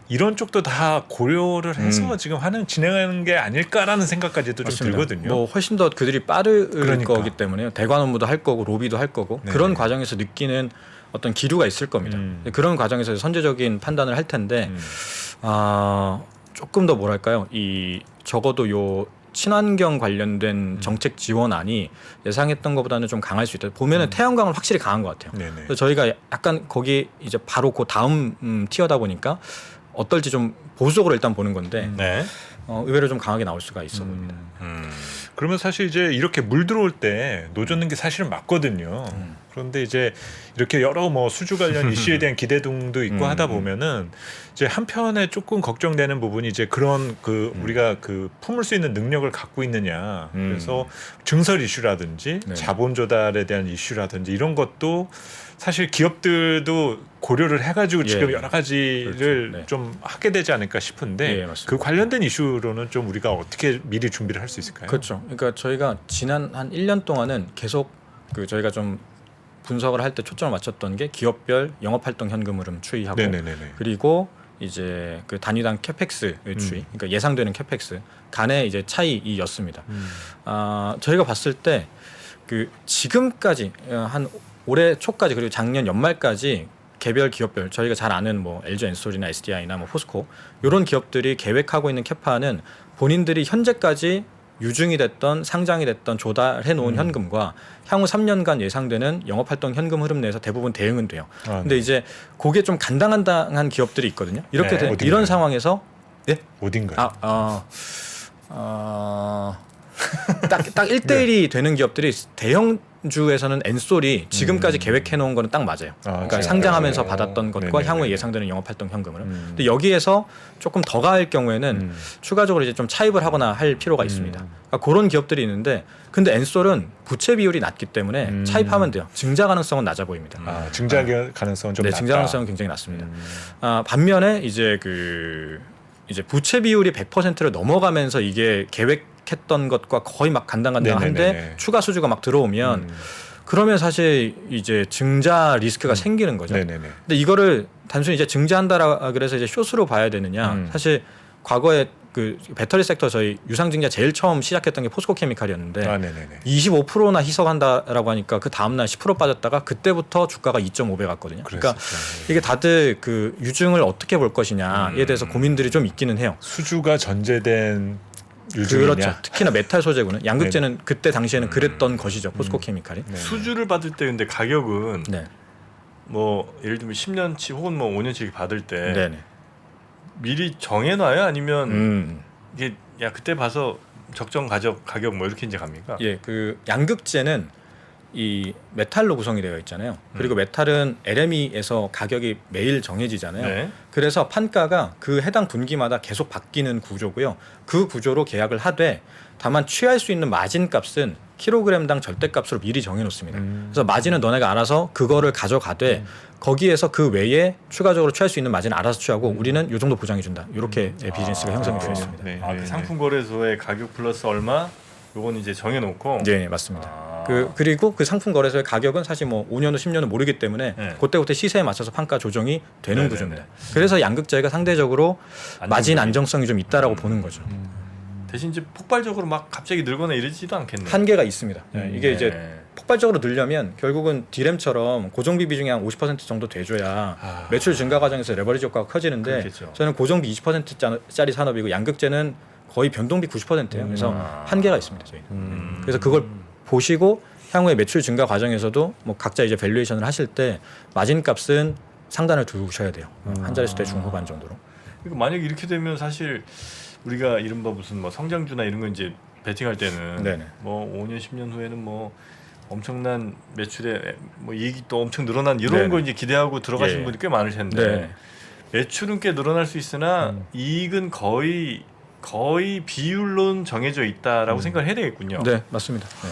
이런 쪽도 다 고려를 해서 지금 진행하는 게 아닐까라는 생각까지도 좀 맞습니다. 들거든요. 뭐 훨씬 더 그들이 빠를 그러니까. 거기 때문에 대관 업무도 할 거고 로비도 할 거고 네네. 그런 과정에서 느끼는 어떤 기류가 있을 겁니다. 그런 과정에서 선제적인 판단을 할 텐데 조금 더 뭐랄까요? 이 적어도 요 친환경 관련된 정책 지원안이 예상했던 것보다는 좀 강할 수 있다. 보면은 태양광은 확실히 강한 것 같아요. 네네. 그래서 저희가 약간 거기 이제 바로 그 다음 티어다 보니까 어떨지 좀 보수적으로 일단 보는 건데 네. 의외로 좀 강하게 나올 수가 있어 보입니다. 그러면 사실 이제 이렇게 물 들어올 때 노젓는 게 사실은 맞거든요. 그런데 이제 이렇게 여러 뭐 수주 관련 이슈에 대한 기대 등도 있고 하다 보면은 이제 한편에 조금 걱정되는 부분이 이제 그런 그 우리가 그 품을 수 있는 능력을 갖고 있느냐. 그래서 증설 이슈라든지 네. 자본 조달에 대한 이슈라든지 이런 것도 사실 기업들도 고려를 해가지고 지금 여러 가지를 그렇죠. 네. 좀 하게 되지 않을까 싶은데 예, 맞습니다. 그 관련된 이슈로는 좀 우리가 어떻게 미리 준비를 할 수 있을까요? 그렇죠. 그러니까 저희가 지난 한 1년 동안은 계속 그 저희가 좀 분석을 할 때 초점을 맞췄던 게 기업별 영업활동 현금 흐름 추이하고 네네네네. 그리고 이제 그 단위당 캐펙스의 추이, 그러니까 예상되는 캐펙스 간의 이제 차이였습니다. 저희가 봤을 때 그 지금까지 한 올해 초까지 그리고 작년 연말까지 개별 기업별 저희가 잘 아는 뭐 LG 엔솔이나 SDI나 뭐 포스코 이런 기업들이 계획하고 있는 캐파는 본인들이 현재까지 유증이 됐던 상장이 됐던 조달해 놓은 현금과 향후 3년간 예상되는 영업활동 현금 흐름 내에서 대부분 대응은 돼요. 근데 이제 그게 좀 간당간당한 기업들이 있거든요. 이렇게 네, 이런 상황에서 어딘가요? 딱 1대1이 되는 기업들이 대형주에서는 엔솔이 지금까지 계획해 놓은 거는 딱 맞아요. 그러니까 그렇죠. 상장하면서 받았던 것과 네네네. 향후에 예상되는 영업활동 현금을. 근데 여기에서 조금 더 가할 경우에는 추가적으로 이제 좀 차입을 하거나 할 필요가 있습니다. 그러니까 그런 기업들이 있는데 근데 엔솔은 부채 비율이 낮기 때문에 차입하면 돼요. 증자 가능성은 낮아 보입니다. 증자 가능성은 좀 네, 낮다. 증자 가능성은 굉장히 낮습니다. 반면에 이제 부채 비율이 100%를 넘어가면서 이게 계획 시작했던 것과 거의 막 간당간당한데 네네네네. 추가 수주가 막 들어오면 그러면 사실 이제 증자 리스크가 생기는 거죠. 네네네. 근데 이거를 단순히 이제 증자한다라 그래서 이제 숏으로 봐야 되느냐? 사실 과거에 그 배터리 섹터 저희 유상증자 제일 처음 시작했던 게 포스코케미칼이었는데 네네네. 25%나 희석한다라고 하니까 그 다음 날 10% 빠졌다가 그때부터 주가가 2.5배 갔거든요. 그러니까 그랬었죠. 이게 다들 그 유증을 어떻게 볼 것이냐에 대해서 고민들이 좀 있기는 해요. 수주가 전제된 유증이냐? 그렇죠. 특히나 메탈 소재군은 양극재는 그때 당시에는 그랬던 것이죠. 포스코케미칼이. 네. 수주를 받을 때 근데 가격은 네. 뭐 예를 들면 10년치 혹은 뭐 5년치 받을 때 네네. 미리 정해놔요? 아니면 이게 야 그때 봐서 적정 가격 뭐 이렇게 이제 갑니까? 예, 그 양극재는 이 메탈로 구성이 되어 있잖아요. 그리고 메탈은 LME에서 가격이 매일 정해지잖아요. 네. 그래서 판가가 그 해당 분기마다 계속 바뀌는 구조고요. 그 구조로 계약을 하되 다만 취할 수 있는 마진 값은 킬로그램당 절대값으로 미리 정해놓습니다. 그래서 마진은 너네가 알아서 그거를 가져가되 거기에서 그 외에 추가적으로 취할 수 있는 마진을 알아서 취하고 우리는 이 정도 보장해준다. 이렇게 비즈니스가 형성이 되어 있습니다. 네, 아, 네, 그 상품 거래소의 가격 플러스 얼마? 요건 이제 정해놓고. 네, 맞습니다. 아. 그리고 그 상품 거래소의 가격은 사실 뭐 5년 후 10년은 모르기 때문에 네. 그때 시세에 맞춰서 판가 조정이 되는 네네네. 구조입니다. 그래서 양극재가 상대적으로 마진 안정성이 좀 있다라고 보는 거죠. 대신 이제 폭발적으로 막 갑자기 늘거나 이러지도 않겠네. 한계가 있습니다. 이게 이제 네. 폭발적으로 늘려면 결국은 디램처럼 고정비 비중이 한 50% 정도 돼줘야 매출 증가 과정에서 레버리지 효과가 커지는데 그렇겠죠. 저는 고정비 20%짜리 산업이고 양극재는 거의 변동비 90%예요. 그래서 한계가 있습니다. 저희는. 그래서 그걸 보시고 향후에 매출 증가 과정에서도 뭐 각자 이제 밸류에이션을 하실 때 마진 값은 상단을 두셔야 돼요. 한 자릿수대 중후반 정도로. 그러니까 만약에 이렇게 되면 사실 우리가 이른바 무슨 뭐 성장주나 이런 거 이제 베팅할 때는 네네. 뭐 5년 10년 후에는 뭐 엄청난 매출에 뭐 이익이 또 엄청 늘어난 이런 네네. 거 이제 기대하고 들어가신 예. 분이 꽤 많을 텐데 네. 매출은 꽤 늘어날 수 있으나 이익은 거의 비율론 정해져 있다라고 생각을 해야 되겠군요. 네, 맞습니다. 네.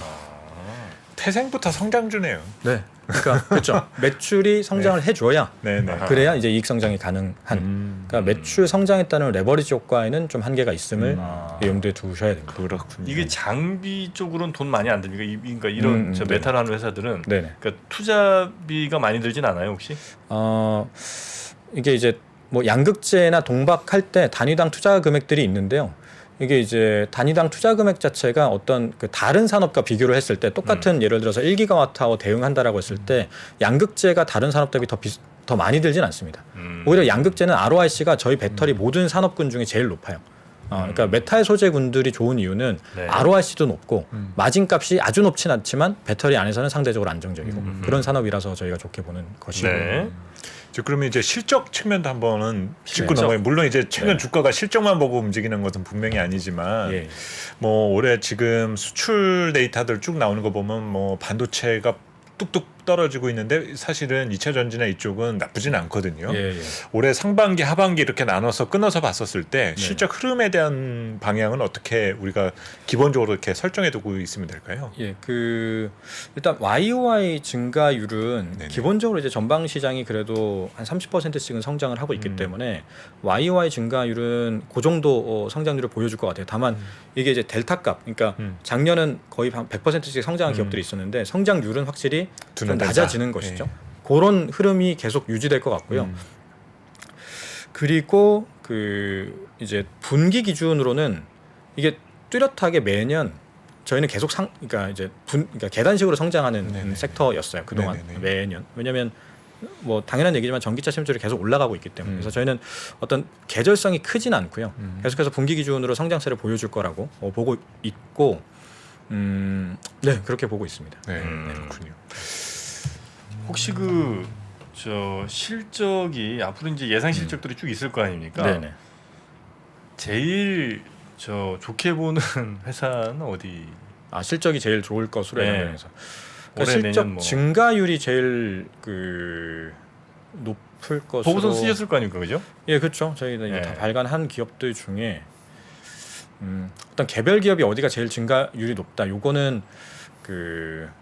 태생부터 성장주네요. 네. 그러니까 그렇죠. 매출이 성장을 해줘야 네네. 그래야 이제 이익 성장이 가능한. 그러니까 매출 성장에 따른 레버리지 효과에는 좀 한계가 있음을 염두에 두셔야 됩니다. 그렇군요. 이게 장비 쪽으로는 돈 많이 안 듭니까? 그러니까 이런 저 네. 메탈 하는 회사들은 네네. 그러니까 투자비가 많이 들진 않아요 혹시? 이게 이제 뭐 양극재나 동박할 때 단위당 투자 금액들이 있는데요. 이게 이제 단위당 투자 금액 자체가 어떤 그 다른 산업과 비교를 했을 때 똑같은 예를 들어서 1기가와트하고 대응한다라고 했을 때 양극재가 다른 산업 대비 더 많이 들진 않습니다. 오히려 양극재는 ROIC가 저희 배터리 모든 산업군 중에 제일 높아요. 그러니까 메탈 소재군들이 좋은 이유는 네. ROIC도 높고 마진 값이 아주 높진 않지만 배터리 안에서는 상대적으로 안정적이고 그런 산업이라서 저희가 좋게 보는 것이고. 네. 그러면 이제 실적 측면도 한번은 짚고 실적. 넘어요. 물론 이제 최근 네. 주가가 실적만 보고 움직이는 것은 분명히 아니지만 예. 뭐 올해 지금 수출 데이터들 쭉 나오는 거 보면 뭐 반도체가 뚝뚝 떨어지고 있는데 사실은 2차 전지나 이쪽은 나쁘진 않거든요. 예. 올해 상반기 하반기 이렇게 나눠서 끊어서 봤었을 때 실적 흐름에 대한 방향은 어떻게 우리가 기본적으로 이렇게 설정해 두고 있으면 될까요? 예, 일단 YOY 증가율은 네네. 기본적으로 이제 전방 시장이 그래도 한 30%씩은 성장을 하고 있기 때문에 YOY 증가율은 그 정도 성장률을 보여줄 것 같아요. 다만 이게 이제 델타 값, 그러니까 작년은 거의 한 100%씩 성장한 기업들이 있었는데 성장률은 확실히 좀 델타. 낮아지는 것이죠. 그런 흐름이 계속 유지될 것 같고요. 그리고 이제 분기 기준으로는 이게 뚜렷하게 매년 저희는 계속 그러니까 이제 그러니까 계단식으로 성장하는 네네. 섹터였어요 그동안. 네네네. 매년. 왜냐하면 뭐 당연한 얘기지만 전기차 침투율이 계속 올라가고 있기 때문에 그래서 저희는 어떤 계절성이 크진 않고요. 계속해서 분기 기준으로 성장세를 보여줄 거라고 보고 있고, 네 그렇게 보고 있습니다. 네, 그렇군요. 혹시 저 실적이 앞으로 이제 예상 실적들이 쭉 있을 거 아닙니까? 네네. 제일 저 좋게 보는 회사는 어디? 실적이 제일 좋을 것으로 네. 예상되면서 올해 실적 내년 뭐. 증가율이 제일 높을 것으로. 보고서 쓰셨을 거 아닙니까, 그죠? 예, 그렇죠. 저희가 이제 네. 다 발간한 기업들 중에 어떤 개별 기업이 어디가 제일 증가율이 높다. 요거는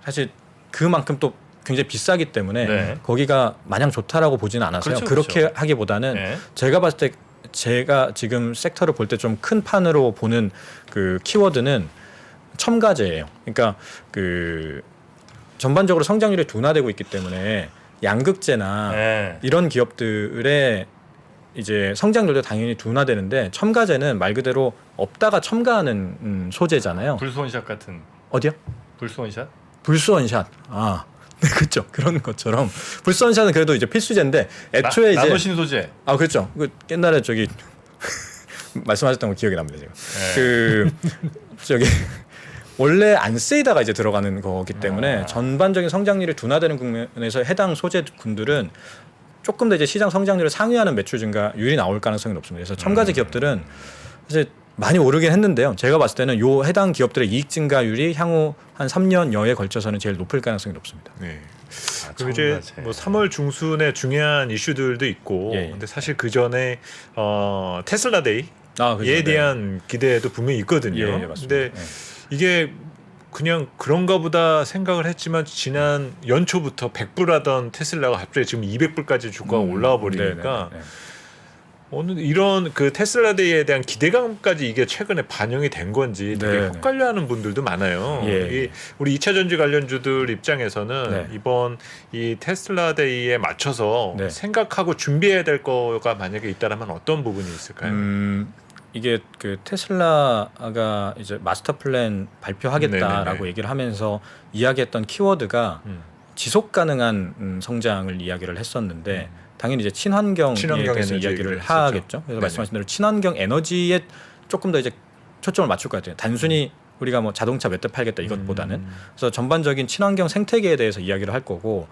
사실 그만큼 또 굉장히 비싸기 때문에 네. 거기가 마냥 좋다라고 보지는 않아서요. 그렇죠, 그렇게 그렇죠. 하기보다는 네. 제가 봤을 때 제가 지금 섹터를 볼 때 좀 큰 판으로 보는 그 키워드는 첨가제예요. 그러니까 그 전반적으로 성장률이 둔화되고 있기 때문에 양극재나 네. 이런 기업들의 이제 성장률도 당연히 둔화되는데 첨가제는 말 그대로 없다가 첨가하는 소재잖아요. 불스원샷 같은. 어디요? 불스원샷? 불스원샷. 아, 네, 그렇죠. 그런 것처럼 불스원샷은 그래도 이제 필수제인데 애초에 이제 나노신 소재. 아 그렇죠. 그 옛날에 저기 말씀하셨던 거 기억이 납니다 지금. 네. 그 저기 원래 안 쓰이다가 이제 들어가는 거기 때문에 전반적인 성장률이 둔화되는 국면에서 해당 소재군들은 조금 더 이제 시장 성장률을 상회하는 매출 증가율이 나올 가능성이 높습니다. 그래서 첨가제 기업들은 사실 많이 오르긴 했는데요. 제가 봤을 때는 요 해당 기업들의 이익 증가율이 향후 한 3년여에 걸쳐서는 제일 높을 가능성이 높습니다. 네. 아, 그리고 이제 첨가제. 뭐 3월 중순에 중요한 이슈들도 있고, 예, 예. 근데 사실 그 전에 테슬라 데이에 아, 그렇죠. 네. 대한 기대도 분명히 있거든요. 예, 예, 맞습니다. 근데 예. 이게 그냥 그런가 보다 생각을 했지만 지난 연초부터 100불 하던 테슬라가 갑자기 지금 200불까지 주가가 올라와 버리니까 네네네. 어느 이런 그 테슬라 데이에 대한 기대감까지 이게 최근에 반영이 된 건지 되게 네네. 헷갈려하는 분들도 많아요. 예. 이 우리 2차 전지 관련주들 입장에서는 네. 이번 이 테슬라 데이에 맞춰서 네. 생각하고 준비해야 될 거가 만약에 있다라면 어떤 부분이 있을까요? 이게 그 테슬라가 이제 마스터 플랜 발표하겠다라고 네네네. 얘기를 하면서 이야기했던 키워드가 음. 지속 가능한 성장을 이야기를 했었는데 당연히 이제 친환경에 친환경 대해서 에너지 이야기를 얘기를 하겠죠. 했었죠. 그래서 네네. 말씀하신 대로 친환경 에너지에 조금 더 이제 초점을 맞출 것 같아요. 단순히 우리가 뭐 자동차 몇 대 팔겠다 이것보다는 그래서 전반적인 친환경 생태계에 대해서 이야기를 할 거고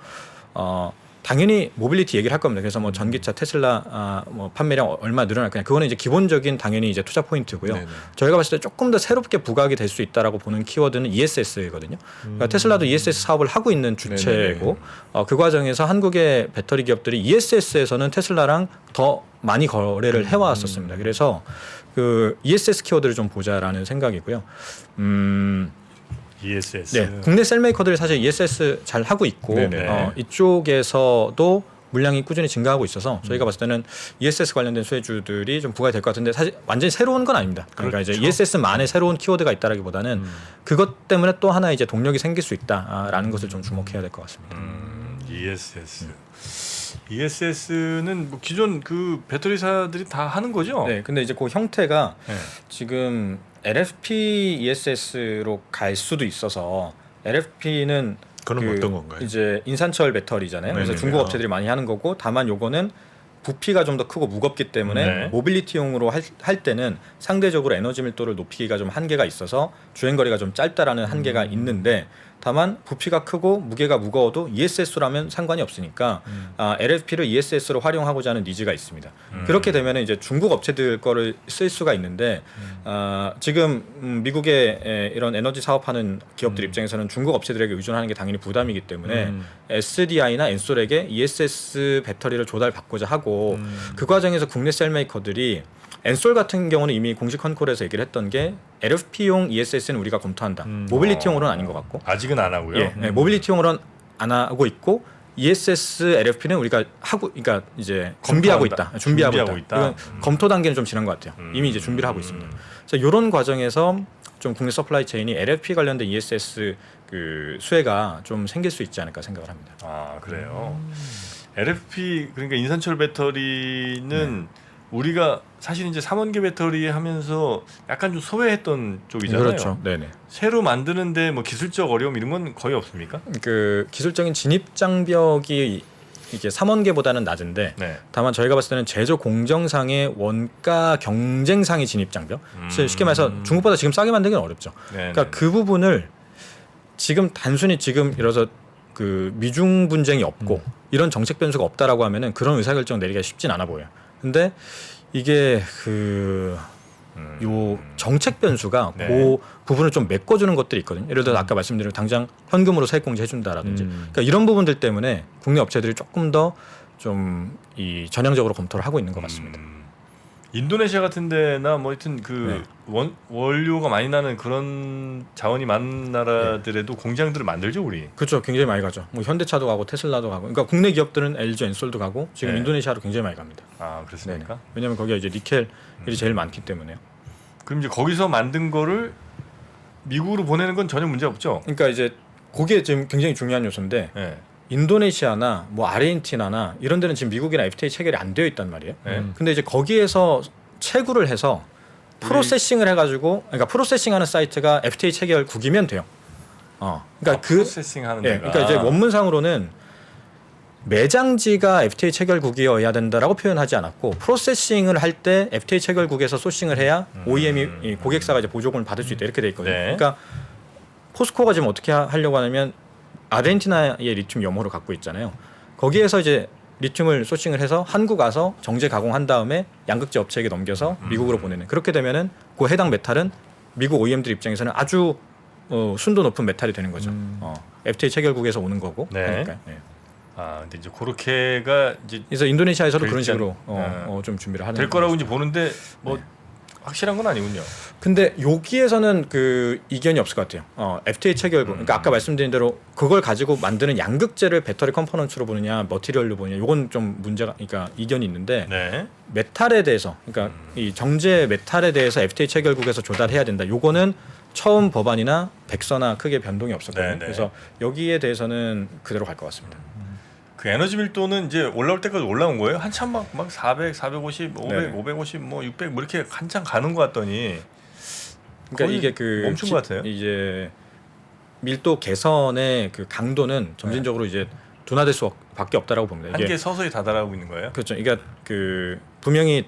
당연히 모빌리티 얘기를 할 겁니다. 그래서 뭐 전기차 테슬라 뭐 판매량 얼마 늘어날 거냐 그거는 이제 기본적인 당연히 이제 투자 포인트고요. 네네. 저희가 봤을 때 조금 더 새롭게 부각이 될 수 있다라고 보는 키워드는 ESS거든요. 그러니까 테슬라도 ESS 사업을 하고 있는 주체고 그 과정에서 한국의 배터리 기업들이 ESS에서는 테슬라랑 더 많이 거래를 해왔었습니다. 그래서 그 ESS 키워드를 좀 보자라는 생각이고요. ESS. 네, 국내 셀메이커들이 사실 ESS 잘 하고 있고 네네. 이쪽에서도 물량이 꾸준히 증가하고 있어서 저희가 봤을 때는 ESS 관련된 수혜주들이 좀 부각이 될 것 같은데 사실 완전히 새로운 건 아닙니다. 그러니까 이제 그렇죠. ESS만의 새로운 키워드가 있다라기보다는 그것 때문에 또 하나 이제 동력이 생길 수 있다라는 것을 좀 주목해야 될 것 같습니다. ESS. ESS는 뭐 기존 그 배터리사들이 다 하는 거죠? 네, 근데 이제 그 형태가 네. 지금 LFP ESS로 갈 수도 있어서 LFP는 그건 어떤 건가요? 이제 인산철 배터리잖아요. 그래서 네네네. 중국 업체들이 많이 하는 거고 다만 요거는 부피가 좀 더 크고 무겁기 때문에 네. 모빌리티용으로 할 때는 상대적으로 에너지 밀도를 높이기가 좀 한계가 있어서 주행 거리가 좀 짧다라는 한계가 있는데 다만 부피가 크고 무게가 무거워도 ESS라면 상관이 없으니까 LFP를 ESS로 활용하고자 하는 니즈가 있습니다. 그렇게 되면 이제 중국 업체들 거를 쓸 수가 있는데 지금 미국의 이런 에너지 사업하는 기업들 입장에서는 중국 업체들에게 의존하는 게 당연히 부담이기 때문에 SDI나 엔솔에게 ESS 배터리를 조달받고자 하고 그 과정에서 국내 셀메이커들이 엔솔 같은 경우는 이미 공식 컨콜에서 얘기를 했던 게 LFP용 ESS는 우리가 검토한다. 모빌리티용으로는 아닌 것 같고 아직은 안 하고요. 예, 모빌리티용으로는 안 하고 있고 ESS LFP는 우리가 하고 그러니까 이제 준비하고 있다. 준비하고 있다. 이건 검토 단계는 좀 지난 것 같아요. 이미 이제 준비를 하고 있습니다. 그래서 이런 과정에서 좀 국내 서플라이 체인이 LFP 관련된 ESS 그 수혜가 좀 생길 수 있지 않을까 생각을 합니다. 아 그래요. LFP 그러니까 인산철 배터리는 우리가 사실 이제 3원계 배터리 하면서 약간 좀 소외했던 쪽이잖아요. 그렇죠. 네네. 새로 만드는데 뭐 기술적 어려움 이런 건 거의 없습니까? 그 기술적인 진입 장벽이 이게 3원계보다는 낮은데 네. 다만 저희가 봤을 때는 제조 공정상의 원가 경쟁상의 진입 장벽. 쉽게 말해서 중국보다 지금 싸게 만들기는 어렵죠. 네, 그러니까 그 부분을 지금 단순히 지금 이래서 그 미중 분쟁이 없고 이런 정책 변수가 없다라고 하면은 그런 의사결정 내리기가 쉽진 않아 보여요. 근데 이게 요 정책 변수가 네. 그 부분을 좀 메꿔주는 것들이 있거든요. 예를 들어 아까 말씀드린 당장 현금으로 세액공제 해준다라든지 그러니까 이런 부분들 때문에 국내 업체들이 조금 더 좀 이 전향적으로 검토를 하고 있는 것 같습니다. 인도네시아 같은 데나 뭐 하여튼 그 네. 원료가 많이 나는 그런 자원이 많은 나라들에도 공장들을 만들죠, 우리. 그렇죠. 굉장히 많이 가죠. 뭐 현대차도 가고 테슬라도 가고. 그러니까 국내 기업들은 LG 엔솔도 가고 지금 네. 인도네시아로 굉장히 많이 갑니다. 아, 그렇습니까? 네네. 왜냐하면 거기가 이제 니켈이 제일 많기 때문에요. 그럼 이제 거기서 만든 거를 미국으로 보내는 건 전혀 문제 없죠. 그러니까 이제 그게 지금 굉장히 중요한 요소인데 네. 인도네시아나 뭐 아르헨티나나 이런 데는 지금 미국이랑 FTA 체결이 안 되어 있단 말이에요. 네. 근데 이제 거기에서 채굴을 해서 프로세싱을 해가지고 그러니까 프로세싱하는 사이트가 FTA 체결국이면 돼요. 그러니까 프로세싱 하는 예, 데가. 그러니까 이제 원문상으로는 매장지가 FTA 체결국이어야 된다라고 표현하지 않았고 프로세싱을 할 때 FTA 체결국에서 소싱을 해야 OEM이 이 고객사가 이제 보조금을 받을 수 있다 이렇게 돼 있거든요. 네. 그러니까 포스코가 지금 어떻게 하려고 하냐면 아르헨티나의 리튬 염호를 갖고 있잖아요. 거기에서 이제 리튬을 소싱을 해서 한국 와서 정제 가공한 다음에 양극재 업체에게 넘겨서 미국으로 보내는. 그렇게 되면은 그 해당 메탈은 미국 OEM들 입장에서는 아주 순도 높은 메탈이 되는 거죠. FTA 체결국에서 오는 거고. 네. 그러니까, 네. 아, 근데 이제 그렇게가 이제 그래서 인도네시아에서도 그런 글자- 식으로 네. 좀 준비를 하는. 될 거라고 이제 보는데 뭐 확실한 건 아니군요. 근데 여기에서는 그 이견이 없을 것 같아요. FTA 체결국. 그러니까 아까 말씀드린 대로 그걸 가지고 만드는 양극재를 배터리 컴포넌트로 보느냐, 머티리얼로 보느냐, 이건 좀 문제가, 그러니까 이견이 있는데 네. 메탈에 대해서, 그러니까 이 정제 메탈에 대해서 FTA 체결국에서 조달해야 된다. 요거는 처음 법안이나 백서나 크게 변동이 없었거든요. 네, 네. 그래서 여기에 대해서는 그대로 갈 것 같습니다. 그 에너지 밀도는 이제 올라올 때까지 올라온 거예요. 한참 막 400, 450, 500, 네네. 550, 뭐 600 뭐 이렇게 한참 가는 것 같더니 그러니까 거의 이게 그 멈춘 것 같아요. 이제 밀도 개선의 그 강도는 점진적으로 이제 둔화될 수밖에 없다라고 봅니다. 이게 한계 서서히 다다라고 있는 거예요. 그렇죠. 그러니까 그 분명히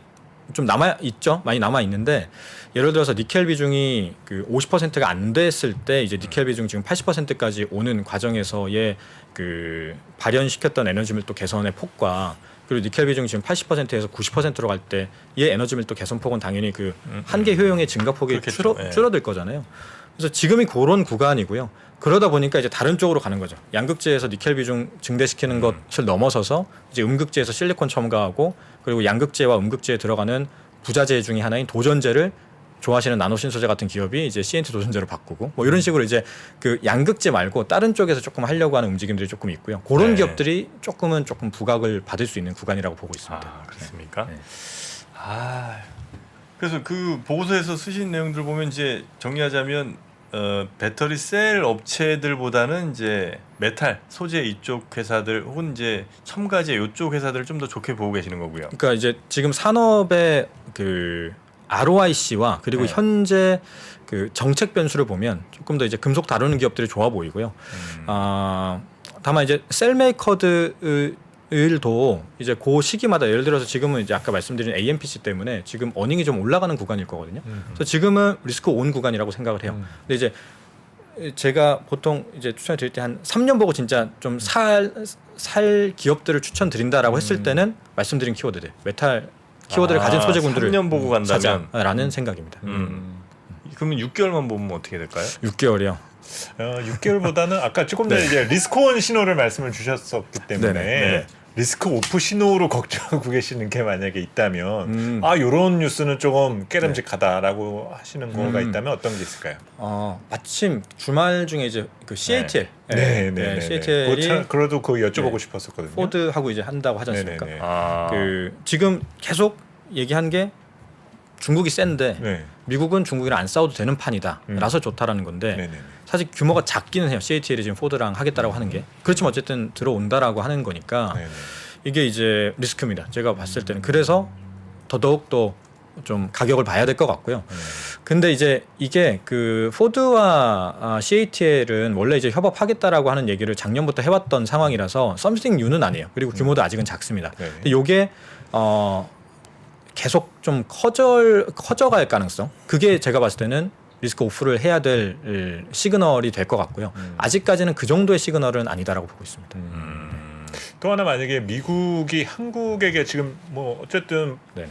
좀 남아 있죠. 많이 남아 있는데 예를 들어서 니켈 비중이 그 50%가 안 됐을 때 이제 니켈 비중 지금 80%까지 오는 과정에서의 그 발현시켰던 에너지 밀도 개선의 폭과 그리고 니켈 비중 지금 80%에서 90%로 갈 때의 에너지 밀도 개선 폭은 당연히 그 한계 효용의 증가폭이 그렇겠죠. 예. 줄어들 거잖아요. 그래서 지금이 그런 구간이고요. 그러다 보니까 이제 다른 쪽으로 가는 거죠. 양극재에서 니켈 비중 증대시키는 것을 넘어서서 이제 음극재에서 실리콘 첨가하고 그리고 양극재와 음극재에 들어가는 부자재 중에 하나인 도전재를 좋아하시는 나노신소재 같은 기업이 이제 CNT 도전재로 바꾸고 뭐 이런 식으로 이제 그 양극재 말고 다른 쪽에서 조금 하려고 하는 움직임들이 조금 있고요. 그런 네. 기업들이 조금 부각을 받을 수 있는 구간이라고 보고 있습니다. 아, 그렇습니까? 네. 아, 그래서 그 보고서에서 쓰신 내용들 보면 이제 정리하자면 배터리 셀 업체들보다는 이제 메탈 소재 이쪽 회사들 혹은 이제 첨가제 이쪽 회사들을 좀 더 좋게 보고 계시는 거고요. 그러니까 이제 지금 산업의 그 ROIC와 그리고 네. 현재 그 정책 변수를 보면 조금 더 이제 금속 다루는 기업들이 좋아 보이고요. 다만 이제 셀메이커들도 이제 그 시기마다 예를 들어서 지금은 이제 아까 말씀드린 AMPC 때문에 지금 어닝이 좀 올라가는 구간일 거거든요. 그래서 지금은 리스크 온 구간이라고 생각을 해요. 근데 이제 제가 보통 이제 추천을 드릴 때 한 3년 보고 진짜 좀 살 기업들을 추천드린다라고 했을 때는 말씀드린 키워드들 메탈 키워드를 가진 소재군들을 3년 보고 간다면 사자라는 생각입니다. 그러면 6개월만 보면 어떻게 될까요? 6개월이요. 6개월보다는 아까 조금 전에 네. 이제 리스크온 신호를 말씀을 주셨었기 때문에 네네. 리스크 오프 신호로 걱정하고 계시는 게 만약에 있다면 요런 뉴스는 조금 깨름직하다라고 하시는 거가 있다면 어떤 게 있을까요? 마침 주말 중에 이제 그 CATL, CATL이 그래도 그거 여쭤보고 싶었었거든요. 포드하고 이제 한다고 하지 않습니까? 네네네. 그 지금 계속 얘기한 게 중국이 센데 네. 미국은 중국이랑 안 싸워도 되는 판이다라서 좋다라는 건데 네네. 사실 규모가 작기는 해요. CATL이 지금 포드랑 하겠다라고 하는 게 그렇지만 어쨌든 들어온다라고 하는 거니까 네네. 이게 이제 리스크입니다. 제가 봤을 때는 그래서 더더욱 또 좀 가격을 봐야 될 것 같고요. 근데 이제 이게 그 포드와 CATL은 원래 이제 협업하겠다라고 하는 얘기를 작년부터 해왔던 상황이라서 something new는 아니에요. 그리고 규모도 아직은 작습니다. 네네. 근데 이게 계속 좀 커져갈 가능성. 그게 제가 봤을 때는 리스크 오프를 해야 될 시그널이 될 것 같고요. 아직까지는 그 정도의 시그널은 아니다라고 보고 있습니다. 또 하나 만약에 미국이 한국에게 지금 뭐 어쨌든 네.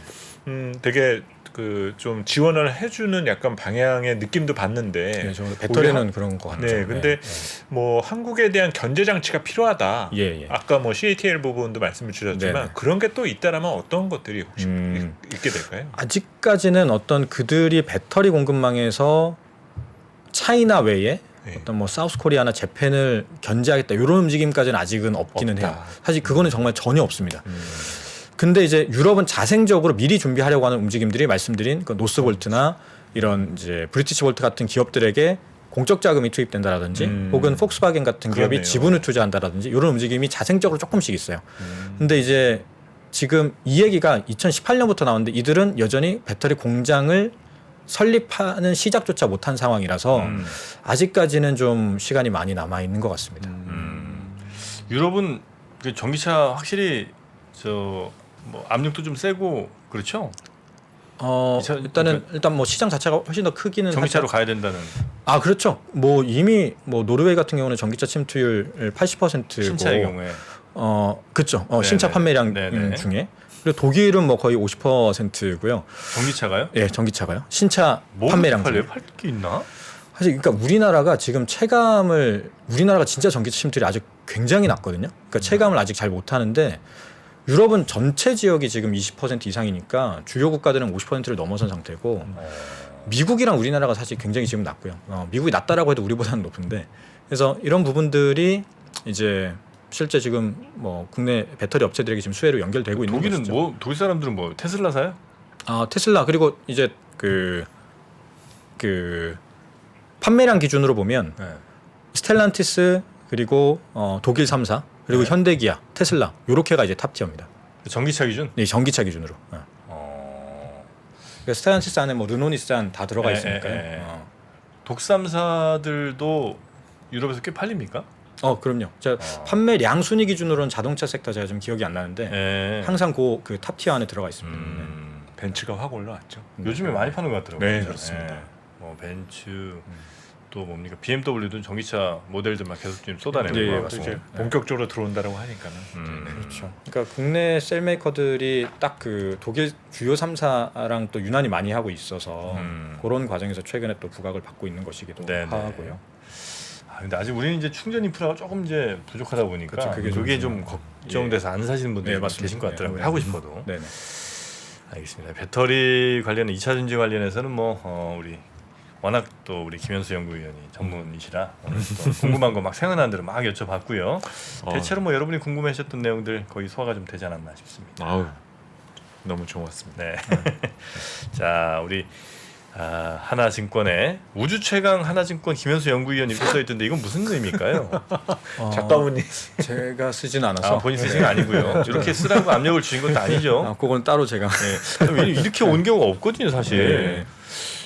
되게 그 좀 지원을 해주는 약간 방향의 느낌도 봤는데 네, 저 배터리는 그런 것 같죠. 네, 근데 뭐 한국에 대한 견제 장치가 필요하다. 예. 아까 뭐 CATL 부분도 말씀을 주셨지만 네네. 그런 게 또 있다라면 어떤 것들이 혹시 있게 될까요? 아직까지는 어떤 그들이 배터리 공급망에서 차이나 외에 네. 어떤 뭐 사우스 코리아나 재팬을 견제하겠다 이런 움직임까지는 아직은 없기는 없다. 해요. 사실 그거는 정말 전혀 없습니다. 근데 이제 유럽은 자생적으로 미리 준비하려고 하는 움직임들이 말씀드린 그 노스볼트나 이런 이제 브리티시 볼트 같은 기업들에게 공적 자금이 투입된다라든지 혹은 폭스바겐 같은 기업이 그러네요. 지분을 투자한다라든지 이런 움직임이 자생적으로 조금씩 있어요. 근데 이제 지금 이 얘기가 2018년부터 나왔는데 이들은 여전히 배터리 공장을 설립하는 시작조차 못한 상황이라서 아직까지는 좀 시간이 많이 남아 있는 것 같습니다. 유럽은 그 전기차 확실히 뭐 압력도 좀 세고 그렇죠. 일단 뭐 시장 자체가 훨씬 더 크기는 전기차로 가야 된다는 그렇죠. 뭐 이미 뭐 노르웨이 같은 경우는 전기차 침투율 80%고 신차의 경우에 그렇죠. 네네. 신차 판매량 네네. 중에 그리고 독일은 뭐 거의 50%고요. 전기차가요? 예, 전기차가요. 신차 뭐 판매량 팔려요? 중에. 팔 게 있나? 사실 그러니까 우리나라가 지금 우리나라가 진짜 전기차 침투율이 아직 굉장히 낮거든요. 그러니까 체감을 아직 잘 못 하는데 유럽은 전체 지역이 지금 20% 이상이니까 주요 국가들은 50%를 넘어선 상태고 미국이랑 우리나라가 사실 굉장히 지금 낮고요. 미국이 낮다라고 해도 우리보다는 높은데 그래서 이런 부분들이 이제 실제 지금 뭐 국내 배터리 업체들에게 지금 수혜로 연결되고 있는 독일은 것이죠. 뭐 독일 사람들은 뭐 테슬라 사요? 테슬라 그리고 이제 그 판매량 기준으로 보면 네. 스텔란티스 그리고 독일 3사 그리고 네. 현대기아, 테슬라 요렇게가 이제 탑티어입니다. 전기차 기준? 네, 전기차 기준으로. 그러니까 스텔란티스 안에 뭐 르노니산 다 들어가 있으니까요. 독삼사들도 유럽에서 꽤 팔립니까? 그럼요. 제가 판매량 순위 기준으로는 자동차 섹터 제가 좀 기억이 안 나는데 네. 항상 그 탑티어 안에 들어가 있습니다. 벤츠가 확 올라왔죠. 요즘에 많이 파는 것 같더라고요. 네, 진짜. 그렇습니다. 뭐 벤츠 또 뭡니까 BMW도 전기차 모델들만 계속 지금 쏟아내고 네, 있고. 맞습니다. 이제 본격적으로 들어온다라고 하니까는. 그렇죠. 그러니까 국내 셀메이커들이 딱 그 독일 주요 3사랑 또 유난히 많이 하고 있어서 그런 과정에서 최근에 또 부각을 받고 있는 것이기도 네네. 하고요. 근데 아직 우리는 이제 충전 인프라가 조금 이제 부족하다 보니까 그렇죠. 그게 그게 좀 좀 걱정돼서 안 사시는 분들이 네, 맞습니다. 계신 것 같더라고요. 네. 하고 싶어도. 네네. 알겠습니다. 배터리 관련 2차 전지 관련해서는 뭐 우리 워낙 또 우리 김현수 연구위원이 전문이시라 오늘 또 궁금한 거 막 생각나는 대로 막 여쭤봤고요. 대체로 뭐 여러분이 궁금해하셨던 내용들 거의 소화가 좀 되지 않았나 싶습니다. 아우 너무 좋았습니다. 네. 자, 우리 하나증권의 우주 최강 하나증권 김현수 연구위원 이렇게 써 있던데 이건 무슨 의미일까요? 작가분이 제가 쓰진 않아서 본인 쓰신 거 아니고요. 이렇게 쓰라고 압력을 주신 것도 아니죠. 그건 따로 제가 네. 왜냐면 이렇게 온 경우가 없거든요, 사실.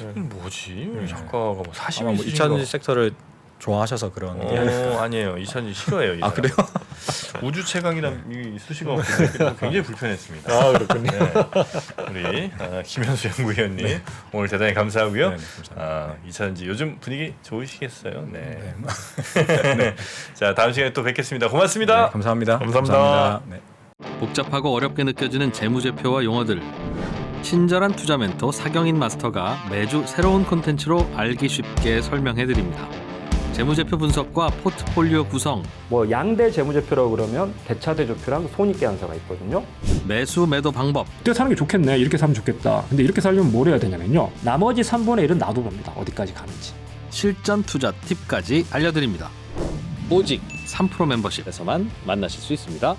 네. 뭐지? 작가가 뭐 아마 뭐 2차 전지 섹터를 좋아하셔서 그런 게 아니에요. 2차 전지 싫어해요. 이 사람. 그래요? 우주 최강이란 이 수식어 없기 때문에 굉장히 불편했습니다. 그렇군요. 네. 우리 김현수 연구위원님 오늘 대단히 감사하고요. 네, 감사합니다. 2차 전지 요즘 분위기 좋으시겠어요. 네. 네. 자, 다음 시간에 또 뵙겠습니다. 고맙습니다. 네, 감사합니다. 감사합니다. 네. 복잡하고 어렵게 느껴지는 재무제표와 용어들 친절한 투자 멘토 사경인 마스터가 매주 새로운 콘텐츠로 알기 쉽게 설명해드립니다. 재무제표 분석과 포트폴리오 구성, 뭐 양대 재무제표라고 그러면 대차대조표랑 손익계산서가 있거든요. 매수 매도 방법, 이때 사는 게 좋겠네, 이렇게 사면 좋겠다. 근데 이렇게 살려면 뭘 해야 되냐면요, 나머지 3분의 1은 놔둬봅니다. 어디까지 가는지. 실전 투자 팁까지 알려드립니다. 오직 3프로 멤버십에서만 만나실 수 있습니다.